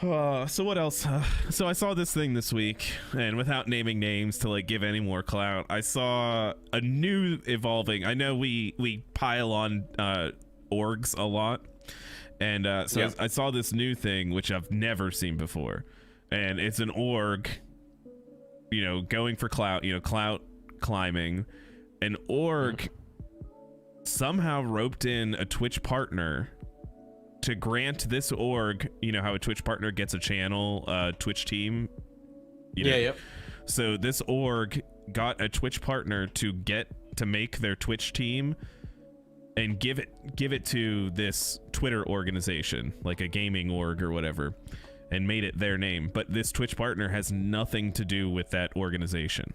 A: So what else? So I saw this thing this week, and without naming names to like give any more clout, I saw a new evolving. I know we pile on orgs a lot, and so I saw this new thing which I've never seen before, and it's an org, you know, going for clout, you know, clout climbing. An org somehow roped in a Twitch partner to grant this org, you know how a Twitch partner gets a channel, Twitch team. You know?
B: Yep.
A: So this org got a Twitch partner to make their Twitch team and give it to this Twitter organization, like a gaming org or whatever, and made it their name. But this Twitch partner has nothing to do with that organization.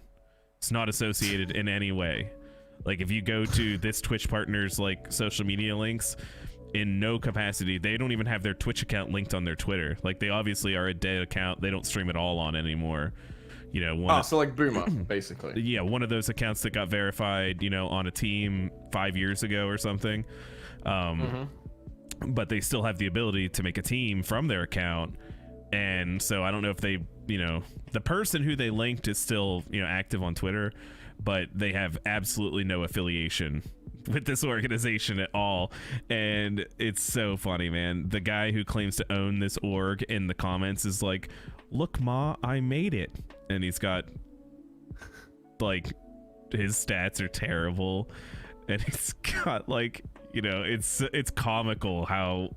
A: It's not associated in any way. Like if you go to this Twitch partner's like social media links, in no capacity, they don't even have their Twitch account linked on their Twitter. Like they obviously are a dead account. They don't stream it all on anymore. You know,
B: so like Boomer, basically.
A: Yeah, one of those accounts that got verified, you know, on a team 5 years ago or something. But they still have the ability to make a team from their account. And so I don't know if they, you know, the person who they linked is still, you know, active on Twitter, but they have absolutely no affiliation with this organization at all. And it's so funny, man. The guy who claims to own this org in the comments is like, look, Ma, I made it. And he's got, like, his stats are terrible. And he's got, like, you know, it's comical how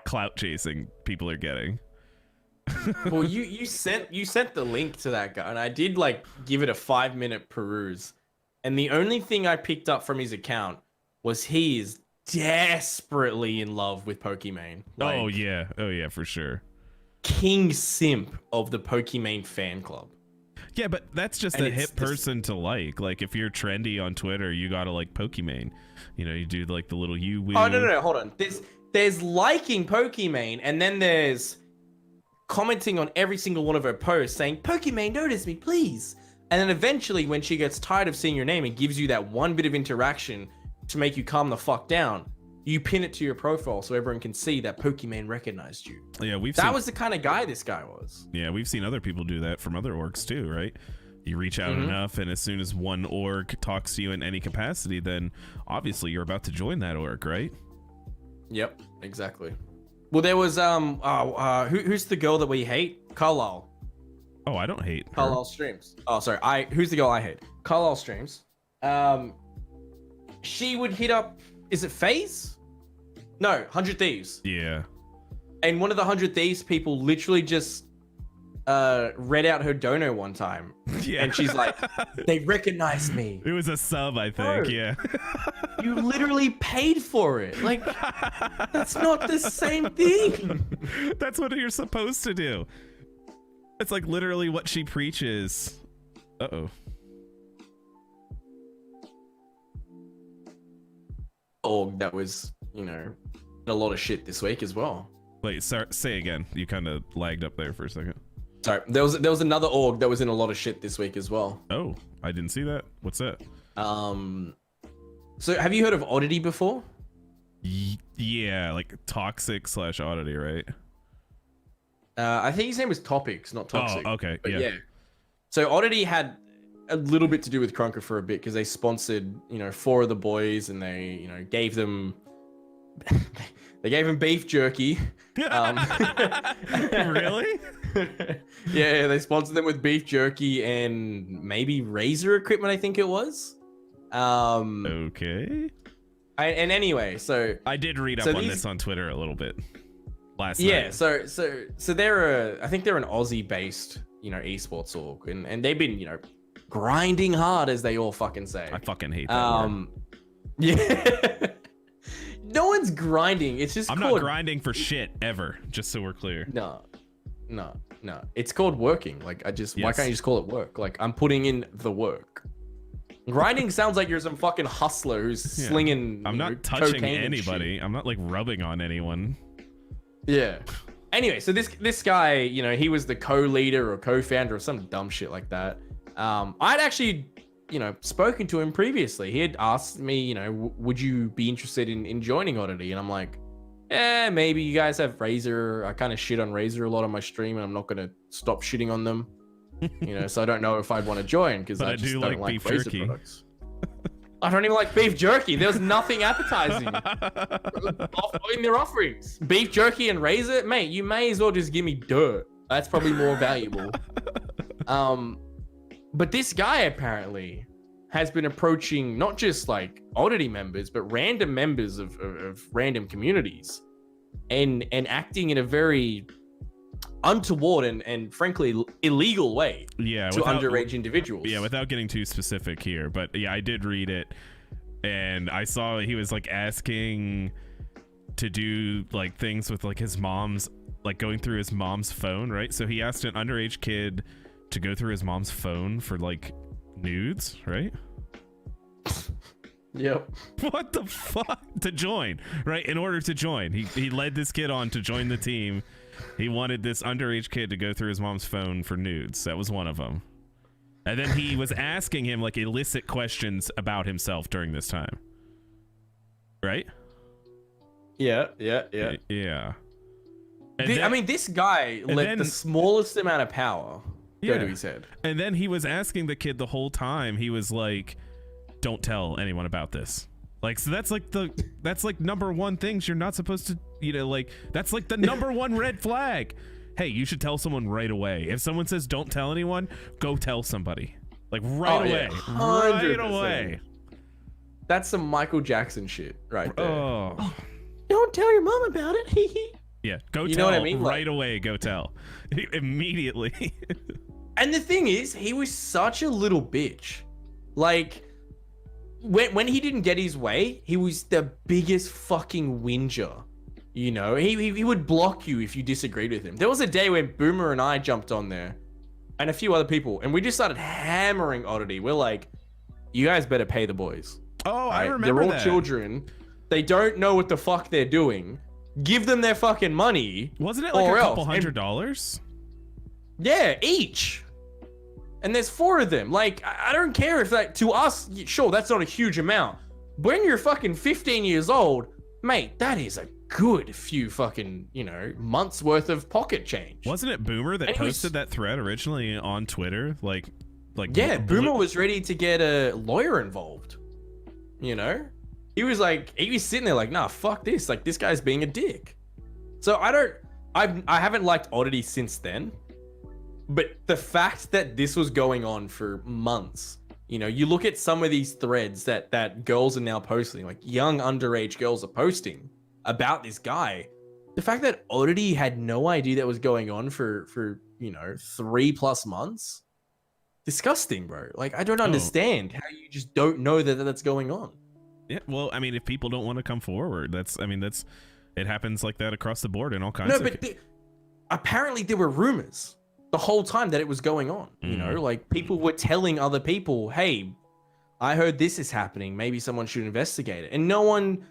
A: clout chasing people are getting.
B: Well, you sent the link to that guy, and I did, like, give it a 5-minute peruse. And the only thing I picked up from his account was he is desperately in love with Pokimane. Like,
A: oh yeah, for sure.
B: King simp of the Pokimane fan club.
A: Yeah, but that's just a hip person to like. Like, if you're trendy on Twitter, you gotta like Pokimane. You know, you do like the little you.
B: Oh no, hold on. There's liking Pokimane, and then there's commenting on every single one of her posts saying, "Pokimane, notice me, please." And then eventually, when she gets tired of seeing your name and gives you that one bit of interaction to make you calm the fuck down, you pin it to your profile so everyone can see that Pokimane recognized you.
A: Yeah,
B: that was the kind of guy this guy was.
A: Yeah, we've seen other people do that from other orgs too, right? You reach out enough, and as soon as one org talks to you in any capacity, then obviously you're about to join that org, right?
B: Yep, exactly. Well, there was who's the girl that we hate? Carlisle.
A: Oh, I don't hate her.
B: Carlisle streams. Oh, sorry. Who's the girl I hate? Carlisle streams. She would hit up. Is it FaZe? No, 100 Thieves.
A: Yeah.
B: And one of the 100 Thieves people literally just read out her dono one time.
A: Yeah.
B: And she's like, they recognize me.
A: It was a sub, I think.
B: No.
A: Yeah.
B: You literally paid for it. Like, that's not the same thing.
A: That's what you're supposed to do. It's like literally what she preaches. Uh-oh.
B: Org that was, you know, a lot of shit this week as well.
A: Wait, sorry, say again. You kind of lagged up there for a second.
B: Sorry, there was another org that was in a lot of shit this week as well.
A: Oh, I didn't see that. What's that?
B: So have you heard of Oddity before?
A: Yeah, like toxic/oddity, right?
B: I think his name was Topics, not Toxic.
A: Oh, okay,
B: but
A: yeah.
B: So Oddity had a little bit to do with Krunker for a bit because they sponsored, you know, 4 of the boys, and they, you know, gave them beef jerky.
A: Really?
B: Yeah, they sponsored them with beef jerky and maybe razor equipment, I think it was.
A: Okay.
B: And anyway, so
A: I did read up on this on Twitter a little bit last night.
B: Yeah, so they're I think they're an Aussie based, you know, esports org, and they've been, you know, grinding hard, as they all fucking say.
A: I fucking hate that word.
B: Yeah. No one's grinding. It's just
A: I'm not grinding for shit ever, just so we're clear.
B: No. It's called working. Like, why can't you just call it work? Like, I'm putting in the work. Grinding sounds like you're some fucking hustler who's slinging.
A: I'm not touching anybody. I'm not like rubbing on anyone.
B: Yeah. Anyway, so this guy, you know, he was the co-leader or co-founder of some dumb shit like that. I'd actually, you know, spoken to him previously. He had asked me, you know, would you be interested in joining Oddity? And I'm like, maybe. You guys have Razor. I kind of shit on Razor a lot on my stream, and I'm not going to stop shitting on them. You know, so I don't know if I'd want to join because I just don't like
A: beef
B: Razor
A: jerky.
B: products. I don't even like beef jerky. There's nothing appetizing in their offerings. Beef jerky and Razor, mate, you may as well just give me dirt. That's probably more valuable. But this guy apparently has been approaching not just like Oddity members, but random members of random communities and acting in a very untoward and frankly illegal way to underage individuals.
A: Yeah, without getting too specific here, but yeah, I did read it, and I saw he was like asking to do like things with like his mom's, like going through his mom's phone, right? So he asked an underage kid to go through his mom's phone for like nudes, right?
B: Yep.
A: What the fuck? To join, right? In order to join, he led this kid on to join the team. He wanted this underage kid to go through his mom's phone for nudes. That was one of them. And then he was asking him like illicit questions about himself during this time. Right?
B: Yeah.
A: Yeah.
B: I mean, this guy let the smallest amount of power go to his head.
A: And then he was asking the kid the whole time. He was like, don't tell anyone about this. Like, so that's like number one things you're not supposed to, you know, like that's like the number one red flag. hey, you should tell someone right away. If someone says don't tell anyone, go tell somebody. Like right away.
B: Yeah,
A: right away.
B: That's some Michael Jackson shit right there.
A: Oh.
B: Don't tell your mom about it.
A: Yeah, go
B: You
A: tell
B: know what I mean?
A: right away, go tell. Immediately.
B: And the thing is, he was such a little bitch. Like, when he didn't get his way, he was the biggest fucking whinger. You know, he would block you if you disagreed with him. There was a day when Boomer and I jumped on there, and a few other people, and we just started hammering Oddity. We're like, you guys better pay the boys.
A: Oh,
B: right?
A: I remember
B: They're all
A: that.
B: children. They don't know what the fuck they're doing. Give them their fucking money.
A: Wasn't it like
B: or
A: a couple
B: else.
A: $100?
B: Yeah, each. And there's 4 of them. Like, I don't care if that, to us, sure, that's not a huge amount. When you're fucking 15 years old, mate, that is a good few fucking, you know, months worth of pocket change.
A: Wasn't it Boomer that
B: And he was-
A: posted that thread originally on Twitter? Like
B: Yeah, Boomer was ready to get a lawyer involved. You know? He was sitting there like, nah, fuck this. Like, this guy's being a dick. So I haven't liked Oddity since then. But the fact that this was going on for months, you know, you look at some of these threads that girls are now posting, like young underage girls are posting about this guy. The fact that Oddity had no idea that was going on for you know, 3+ months. Disgusting, bro. Like, I don't understand how you just don't know that that's going on.
A: Yeah, well, I mean, if people don't want to come forward, it happens like that across the board in all kinds
B: No,
A: of...
B: but apparently there were rumors the whole time that it was going on. You know, like people were telling other people, hey, I heard this is happening. Maybe someone should investigate it. And no one,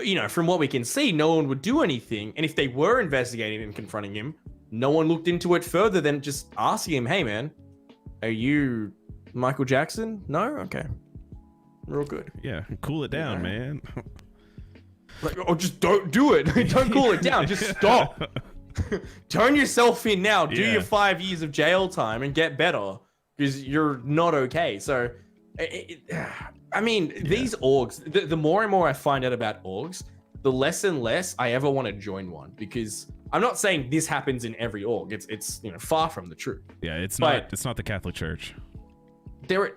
B: you know, from what we can see, no one would do anything. And if they were investigating and confronting him, no one looked into it further than just asking him, hey, man, are you Michael Jackson? No? Okay. Real good.
A: Yeah, cool it down,
B: Yeah.
A: man.
B: Like, oh, just don't do it. Don't cool it down. Just stop. Turn yourself in now. Do
A: Yeah.
B: your 5 years of jail time and get better because you're not okay. So, I mean, these orgs, the more and more I find out about orgs, the less and less I ever want to join one, because I'm not saying this happens in every org. It's you know, far from the truth.
A: Yeah, it's
B: But-
A: not the Catholic Church.
B: There.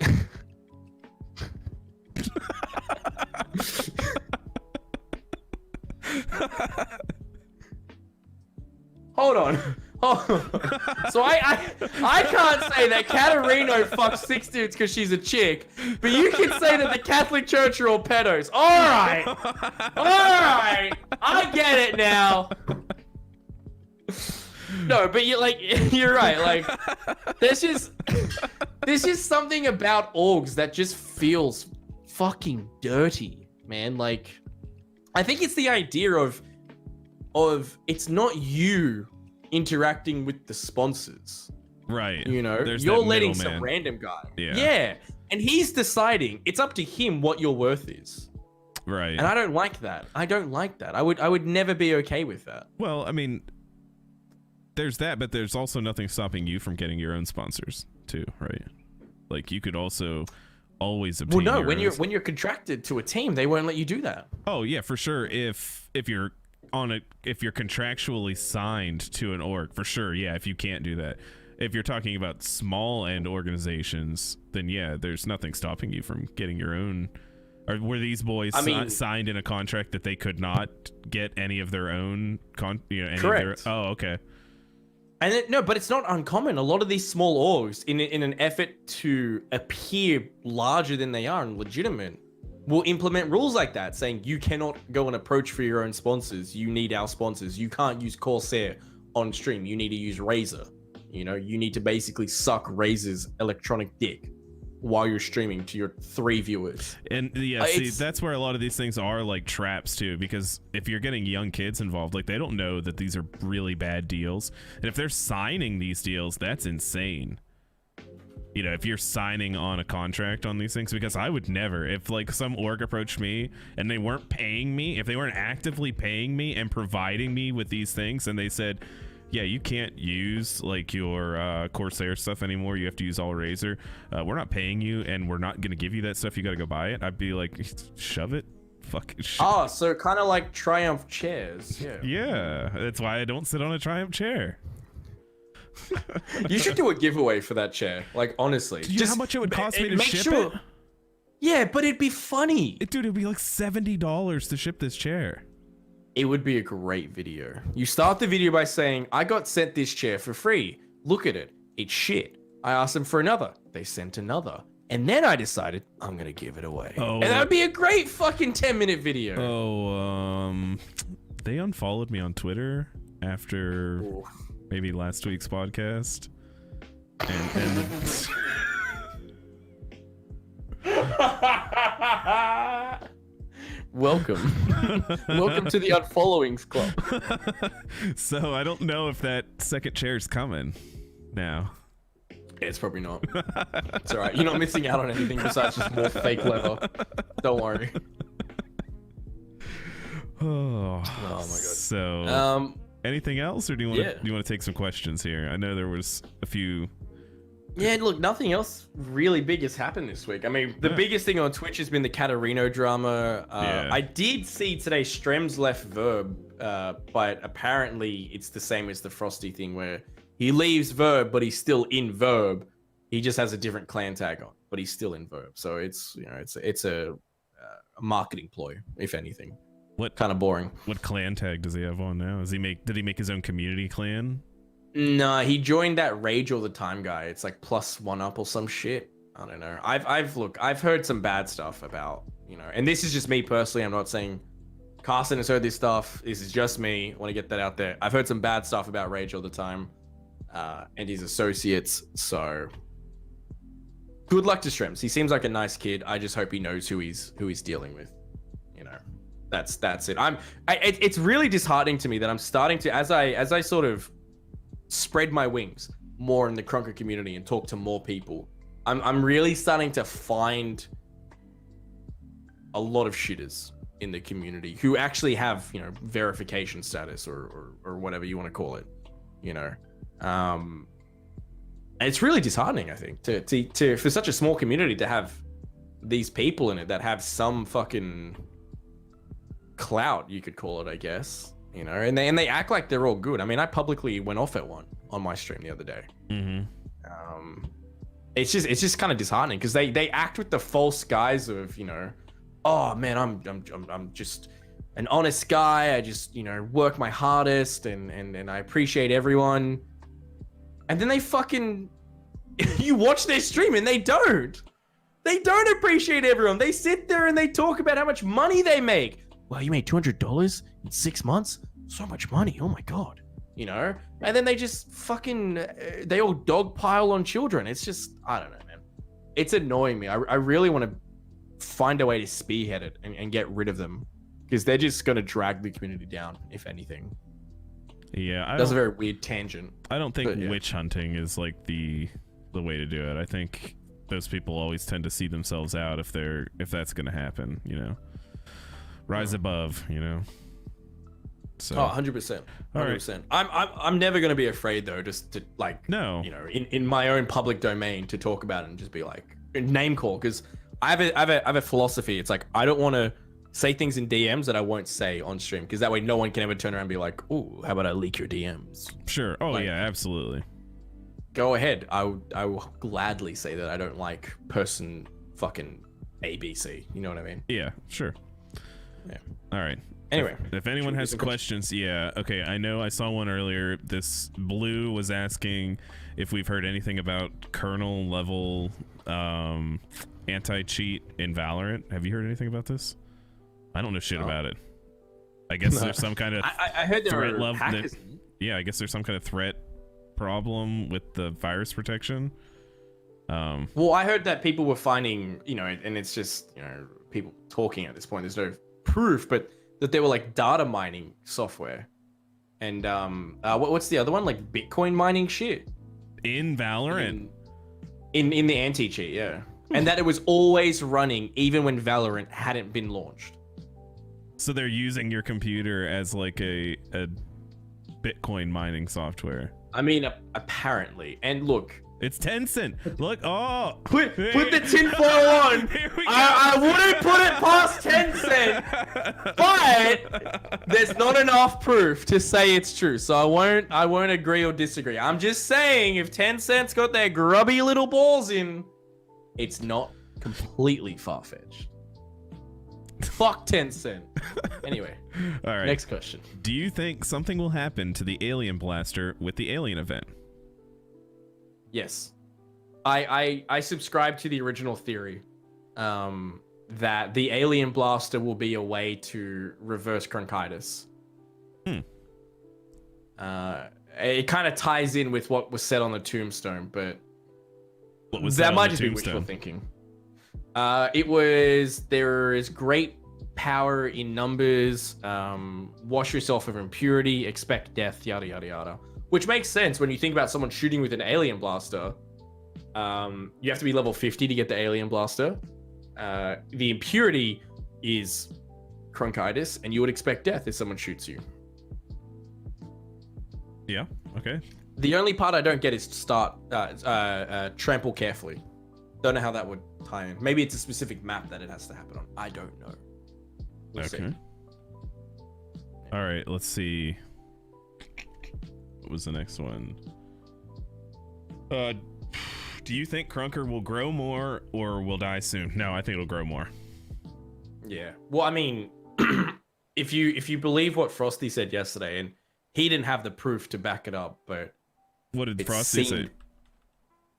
B: Hold on. So I can't say that Katarino fucks 6 dudes because she's a chick, but you can say that the Catholic Church are all pedos. All right, I get it now. No, but you're right. Like, there's just something about orgs that just feels fucking dirty, man. Like, I think it's the idea of it's not you interacting with the sponsors.
A: Right.
B: You know,
A: There's
B: you're
A: that
B: letting
A: middleman.
B: some random guy.
A: Yeah.
B: And he's deciding, it's up to him what your worth is.
A: Right.
B: And I don't like that. I would never be okay with that.
A: Well, I mean, there's that, but there's also nothing stopping you from getting your own sponsors too, right? Like, you could also always obtain.
B: Well, no,
A: your
B: when you're contracted to a team, they won't let you do that.
A: Oh yeah, for sure. If you're contractually signed to an org, for sure. Yeah, if you can't do that. If you're talking about small end organizations, then yeah, there's nothing stopping you from getting your own. Or were these boys signed in a contract that they could not get any of their own
B: Correct.
A: Oh, okay.
B: And but it's not uncommon. A lot of these small orgs, in an effort to appear larger than they are and legitimate, will implement rules like that, saying you cannot go and approach for your own sponsors. You need our sponsors. You can't use Corsair on stream. You need to use Razer. You know, you need to basically suck Razer's electronic dick while you're streaming to your 3 viewers.
A: And yeah, see, that's where a lot of these things are like traps too, because if you're getting young kids involved, like, they don't know that these are really bad deals. And if they're signing these deals, that's insane. You know, if you're signing on a contract on these things, because I would never, if like some org approached me and they weren't paying me, if they weren't actively paying me and providing me with these things, and they said, yeah, you can't use like your Corsair stuff anymore, you have to use all Razer, we're not paying you and we're not gonna give you that stuff, you gotta go buy it, I'd be like, shove it, fuck it.
B: Oh, so kind of like Triumph chairs. Yeah.
A: Yeah, that's why I don't sit on a Triumph chair.
B: You should do a giveaway for that chair. Like, honestly.
A: Do you know how much it would cost me to ship it?
B: Yeah, but it'd be funny.
A: Dude, it'd be like $70 to ship this chair.
B: It would be a great video. You start the video by saying, I got sent this chair for free. Look at it. It's shit. I asked them for another. They sent another. And then I decided I'm going to give it away.
A: Oh,
B: and that would be a great fucking 10-minute video.
A: Oh, they unfollowed me on Twitter after maybe last week's podcast. And
B: Welcome. Welcome to the unfollowings club.
A: So I don't know if that second chair's coming now.
B: It's probably not. It's alright. You're not missing out on anything besides just more fake leather. Don't worry.
A: Oh
B: my god.
A: So anything else, or do you want to take some questions here? I know there was a few.
B: Yeah, look, nothing else really big has happened this week. I mean, the biggest thing on Twitch has been the Katarino drama. I did see today Strem's left Verb, but apparently it's the same as the Frosty thing where he leaves Verb, but he's still in Verb. He just has a different clan tag on, but he's still in Verb. So it's it's a marketing ploy, if anything.
A: What
B: kind of boring?
A: What clan tag does he have on now? Did he make his own community clan?
B: No, he joined that Rage All the Time guy. It's like +1 up or some shit. I don't know. I've heard some bad stuff about, and this is just me personally. I'm not saying Kaarson has heard this stuff. This is just me. I want to get that out there. I've heard some bad stuff about Rage All the Time, and his associates. So good luck to Strems. He seems like a nice kid. I just hope he knows who he's dealing with. That's it. It's really disheartening to me that I'm starting to, as I sort of spread my wings more in the Krunker community and talk to more people, I'm really starting to find a lot of shitters in the community who actually have verification status or whatever you want to call it, and it's really disheartening, I think, to for such a small community to have these people in it that have some fucking clout, you could call it, I guess, and they act like they're all good. I mean, I publicly went off at one on my stream the other day. It's just kind of disheartening because they act with the false guise of oh man, I'm just an honest guy. I just work my hardest and I appreciate everyone, and then they fucking you watch their stream and they don't appreciate everyone. They sit there and they talk about how much money they make. Wow, you made $200 in 6 months? So much money. Oh my god. And then they just fucking they all dogpile on children. It's just, I don't know, man. It's annoying me. I really want to find a way to spearhead it and get rid of them, because they're just going to drag the community down, if anything.
A: Yeah,
B: that's a very weird tangent.
A: I don't think witch hunting is like the way to do it. I think those people always tend to see themselves out if that's going to happen, rise above, So.
B: Oh, 100%. 100%. I'm never going to be afraid though, just to in my own public domain to talk about it and just be like name call, because I have a philosophy. It's like, I don't want to say things in DMs that I won't say on stream, because that way no one can ever turn around and be like, "Ooh, how about I leak your DMs?"
A: Sure. Oh yeah, absolutely.
B: Go ahead. I will gladly say that I don't like person fucking ABC. You know what I mean?
A: Yeah, sure.
B: Yeah.
A: All right.
B: Anyway,
A: if anyone has questions, okay, I know I saw one earlier. This Blue was asking if we've heard anything about kernel level anti-cheat in Valorant. Have you heard anything about this? I don't know shit about it. I guess there's some kind of
B: I heard there
A: threat
B: were
A: level.
B: hackers.
A: Yeah, I guess there's some kind of threat problem with the virus protection.
B: Well, I heard that people were finding, and it's just, people talking at this point. There's no proof, but that they were like data mining software, and what's the other one, like Bitcoin mining shit
A: in Valorant,
B: in the anti-cheat, yeah, and that it was always running even when Valorant hadn't been launched.
A: So they're using your computer as like a Bitcoin mining software.
B: I mean, apparently, and look.
A: It's Tencent. Look,
B: put the tinfoil on. I wouldn't put it past Tencent, but But there's not enough proof to say it's true, so I won't agree or disagree. I'm just saying, if Tencent's got their grubby little balls in, it's not completely far-fetched. Fuck Tencent. Anyway,
A: all right.
B: Next question.
A: Do you think something will happen to the alien blaster with the alien event?
B: Yes. I subscribe to the original theory that the alien blaster will be a way to reverse Krunkitis. It kind of ties in with what was said on the tombstone, but
A: What was
B: that
A: on
B: might
A: the
B: just be
A: tombstone?
B: wishful thinking. It was, there is great power in numbers, wash yourself of impurity, expect death, yada yada yada. Which makes sense when you think about someone shooting with an alien blaster. You have to be level 50 to get the alien blaster. The impurity is Krunkitis, and you would expect death if someone shoots you.
A: Yeah. Okay.
B: The only part I don't get is start trample carefully. Don't know how that would tie in. Maybe it's a specific map that it has to happen on. I don't know. We'll
A: Okay.
B: see.
A: All right. Let's see. What was the next one? Do you think Krunker will grow more or will die soon? No, I think it'll grow more.
B: Yeah. Well, I mean, if you believe what Frosty said yesterday, and he didn't have the proof to back it up, but
A: What did
B: it
A: Frosty say?
B: seemed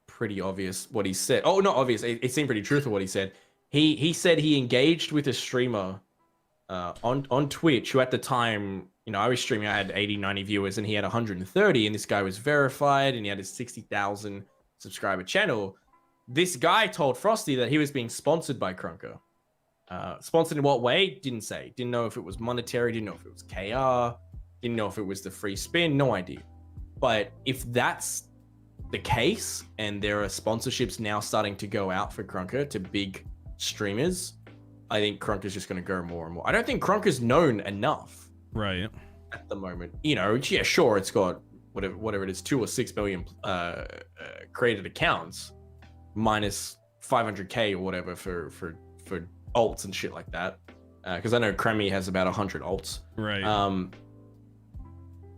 B: pretty obvious what he said. Oh, not obvious. It seemed pretty truthful what he said. He said he engaged with a streamer on Twitch who at the time, you know, I was streaming, I had 80, 90 viewers and he had 130, and this guy was verified and he had a 60,000 subscriber channel. This guy told Frosty that he was being sponsored by Krunker. Sponsored in what way? Didn't say. Didn't know if it was monetary, didn't know if it was KR, didn't know if it was the free spin, no idea. But if that's the case and there are sponsorships now starting to go out for Krunker to big streamers, I think Krunker's just going to go more and more. I don't think Krunker's known enough
A: Right.
B: at the moment. You know, yeah, sure, it's got whatever it is, 2 or 6 million created accounts, minus 500k or whatever for alts and shit like that. Because I know Kremmy has about 100 alts.
A: Right.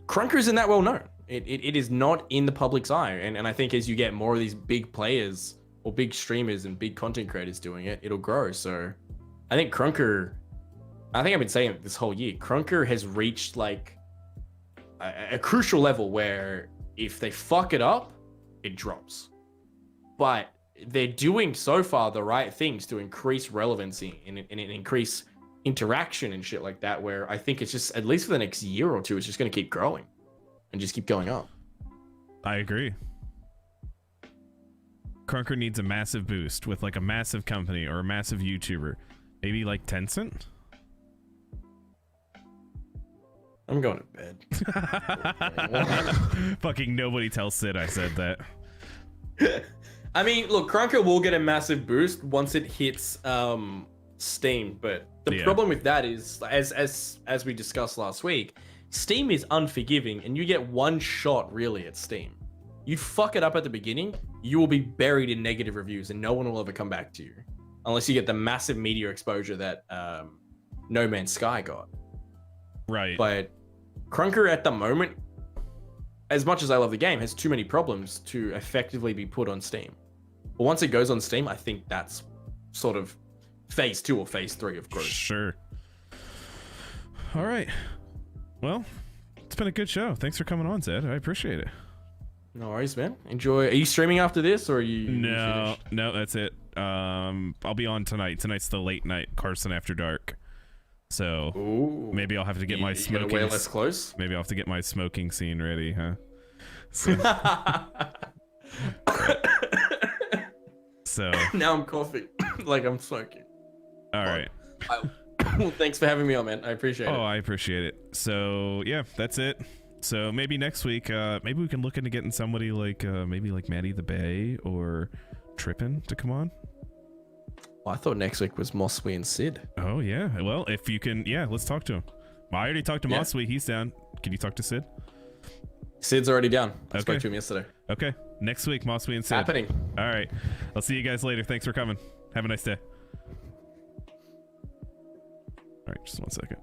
B: Krunker isn't that well known. It is not in the public's eye, and I think as you get more of these big players or big streamers and big content creators doing it, it'll grow. So I think Krunker, I think I've been saying it this whole year, Krunker has reached like a crucial level where if they fuck it up, it drops. But they're doing so far the right things to increase relevancy and increase interaction and shit like that, where I think it's just, at least for the next year or two, it's just going to keep growing and just keep going up.
A: I agree. Krunker needs a massive boost with like a massive company or a massive YouTuber. Maybe like Tencent?
B: I'm going to bed.
A: Fucking nobody tells Sid I said that.
B: I mean, look, Krunker will get a massive boost once it hits Steam, but the problem with that is, as we discussed last week, Steam is unforgiving, and you get one shot really at Steam. You fuck it up at the beginning, you will be buried in negative reviews, and no one will ever come back to you, unless you get the massive media exposure that No Man's Sky got.
A: Right.
B: But Krunker at the moment, as much as I love the game, has too many problems to effectively be put on Steam. But once it goes on Steam, I think that's sort of phase 2 or phase 3 of growth.
A: Sure. All right. Well, it's been a good show. Thanks for coming on, Zed. I appreciate it.
B: No worries, man. Enjoy. Are you streaming after this, or are you?
A: No, that's it. I'll be on tonight. Tonight's the late night Kaarson After Dark. So
B: Ooh.
A: maybe I'll have to get my smoking.
B: Way less close.
A: Maybe I'll have to get my smoking scene ready, huh? So, so
B: now I'm coughing like I'm smoking.
A: all right.
B: Well, thanks for having me on, man. I appreciate it.
A: Oh, I appreciate it. So yeah, that's it. So maybe next week, maybe we can look into getting somebody like maybe like Maddie the Bay or Trippin to come on.
B: Well, I thought next week was Moswe and Sid.
A: Oh yeah. Well, if you can, yeah, let's talk to him. I already talked to Moswe. He's down. Can you talk to Sid?
B: Sid's already down. I
A: Okay.
B: spoke to him yesterday.
A: Okay. Next week, Moswe and Sid.
B: Happening.
A: All right. I'll see you guys later. Thanks for coming. Have a nice day. All right. Just 1 second.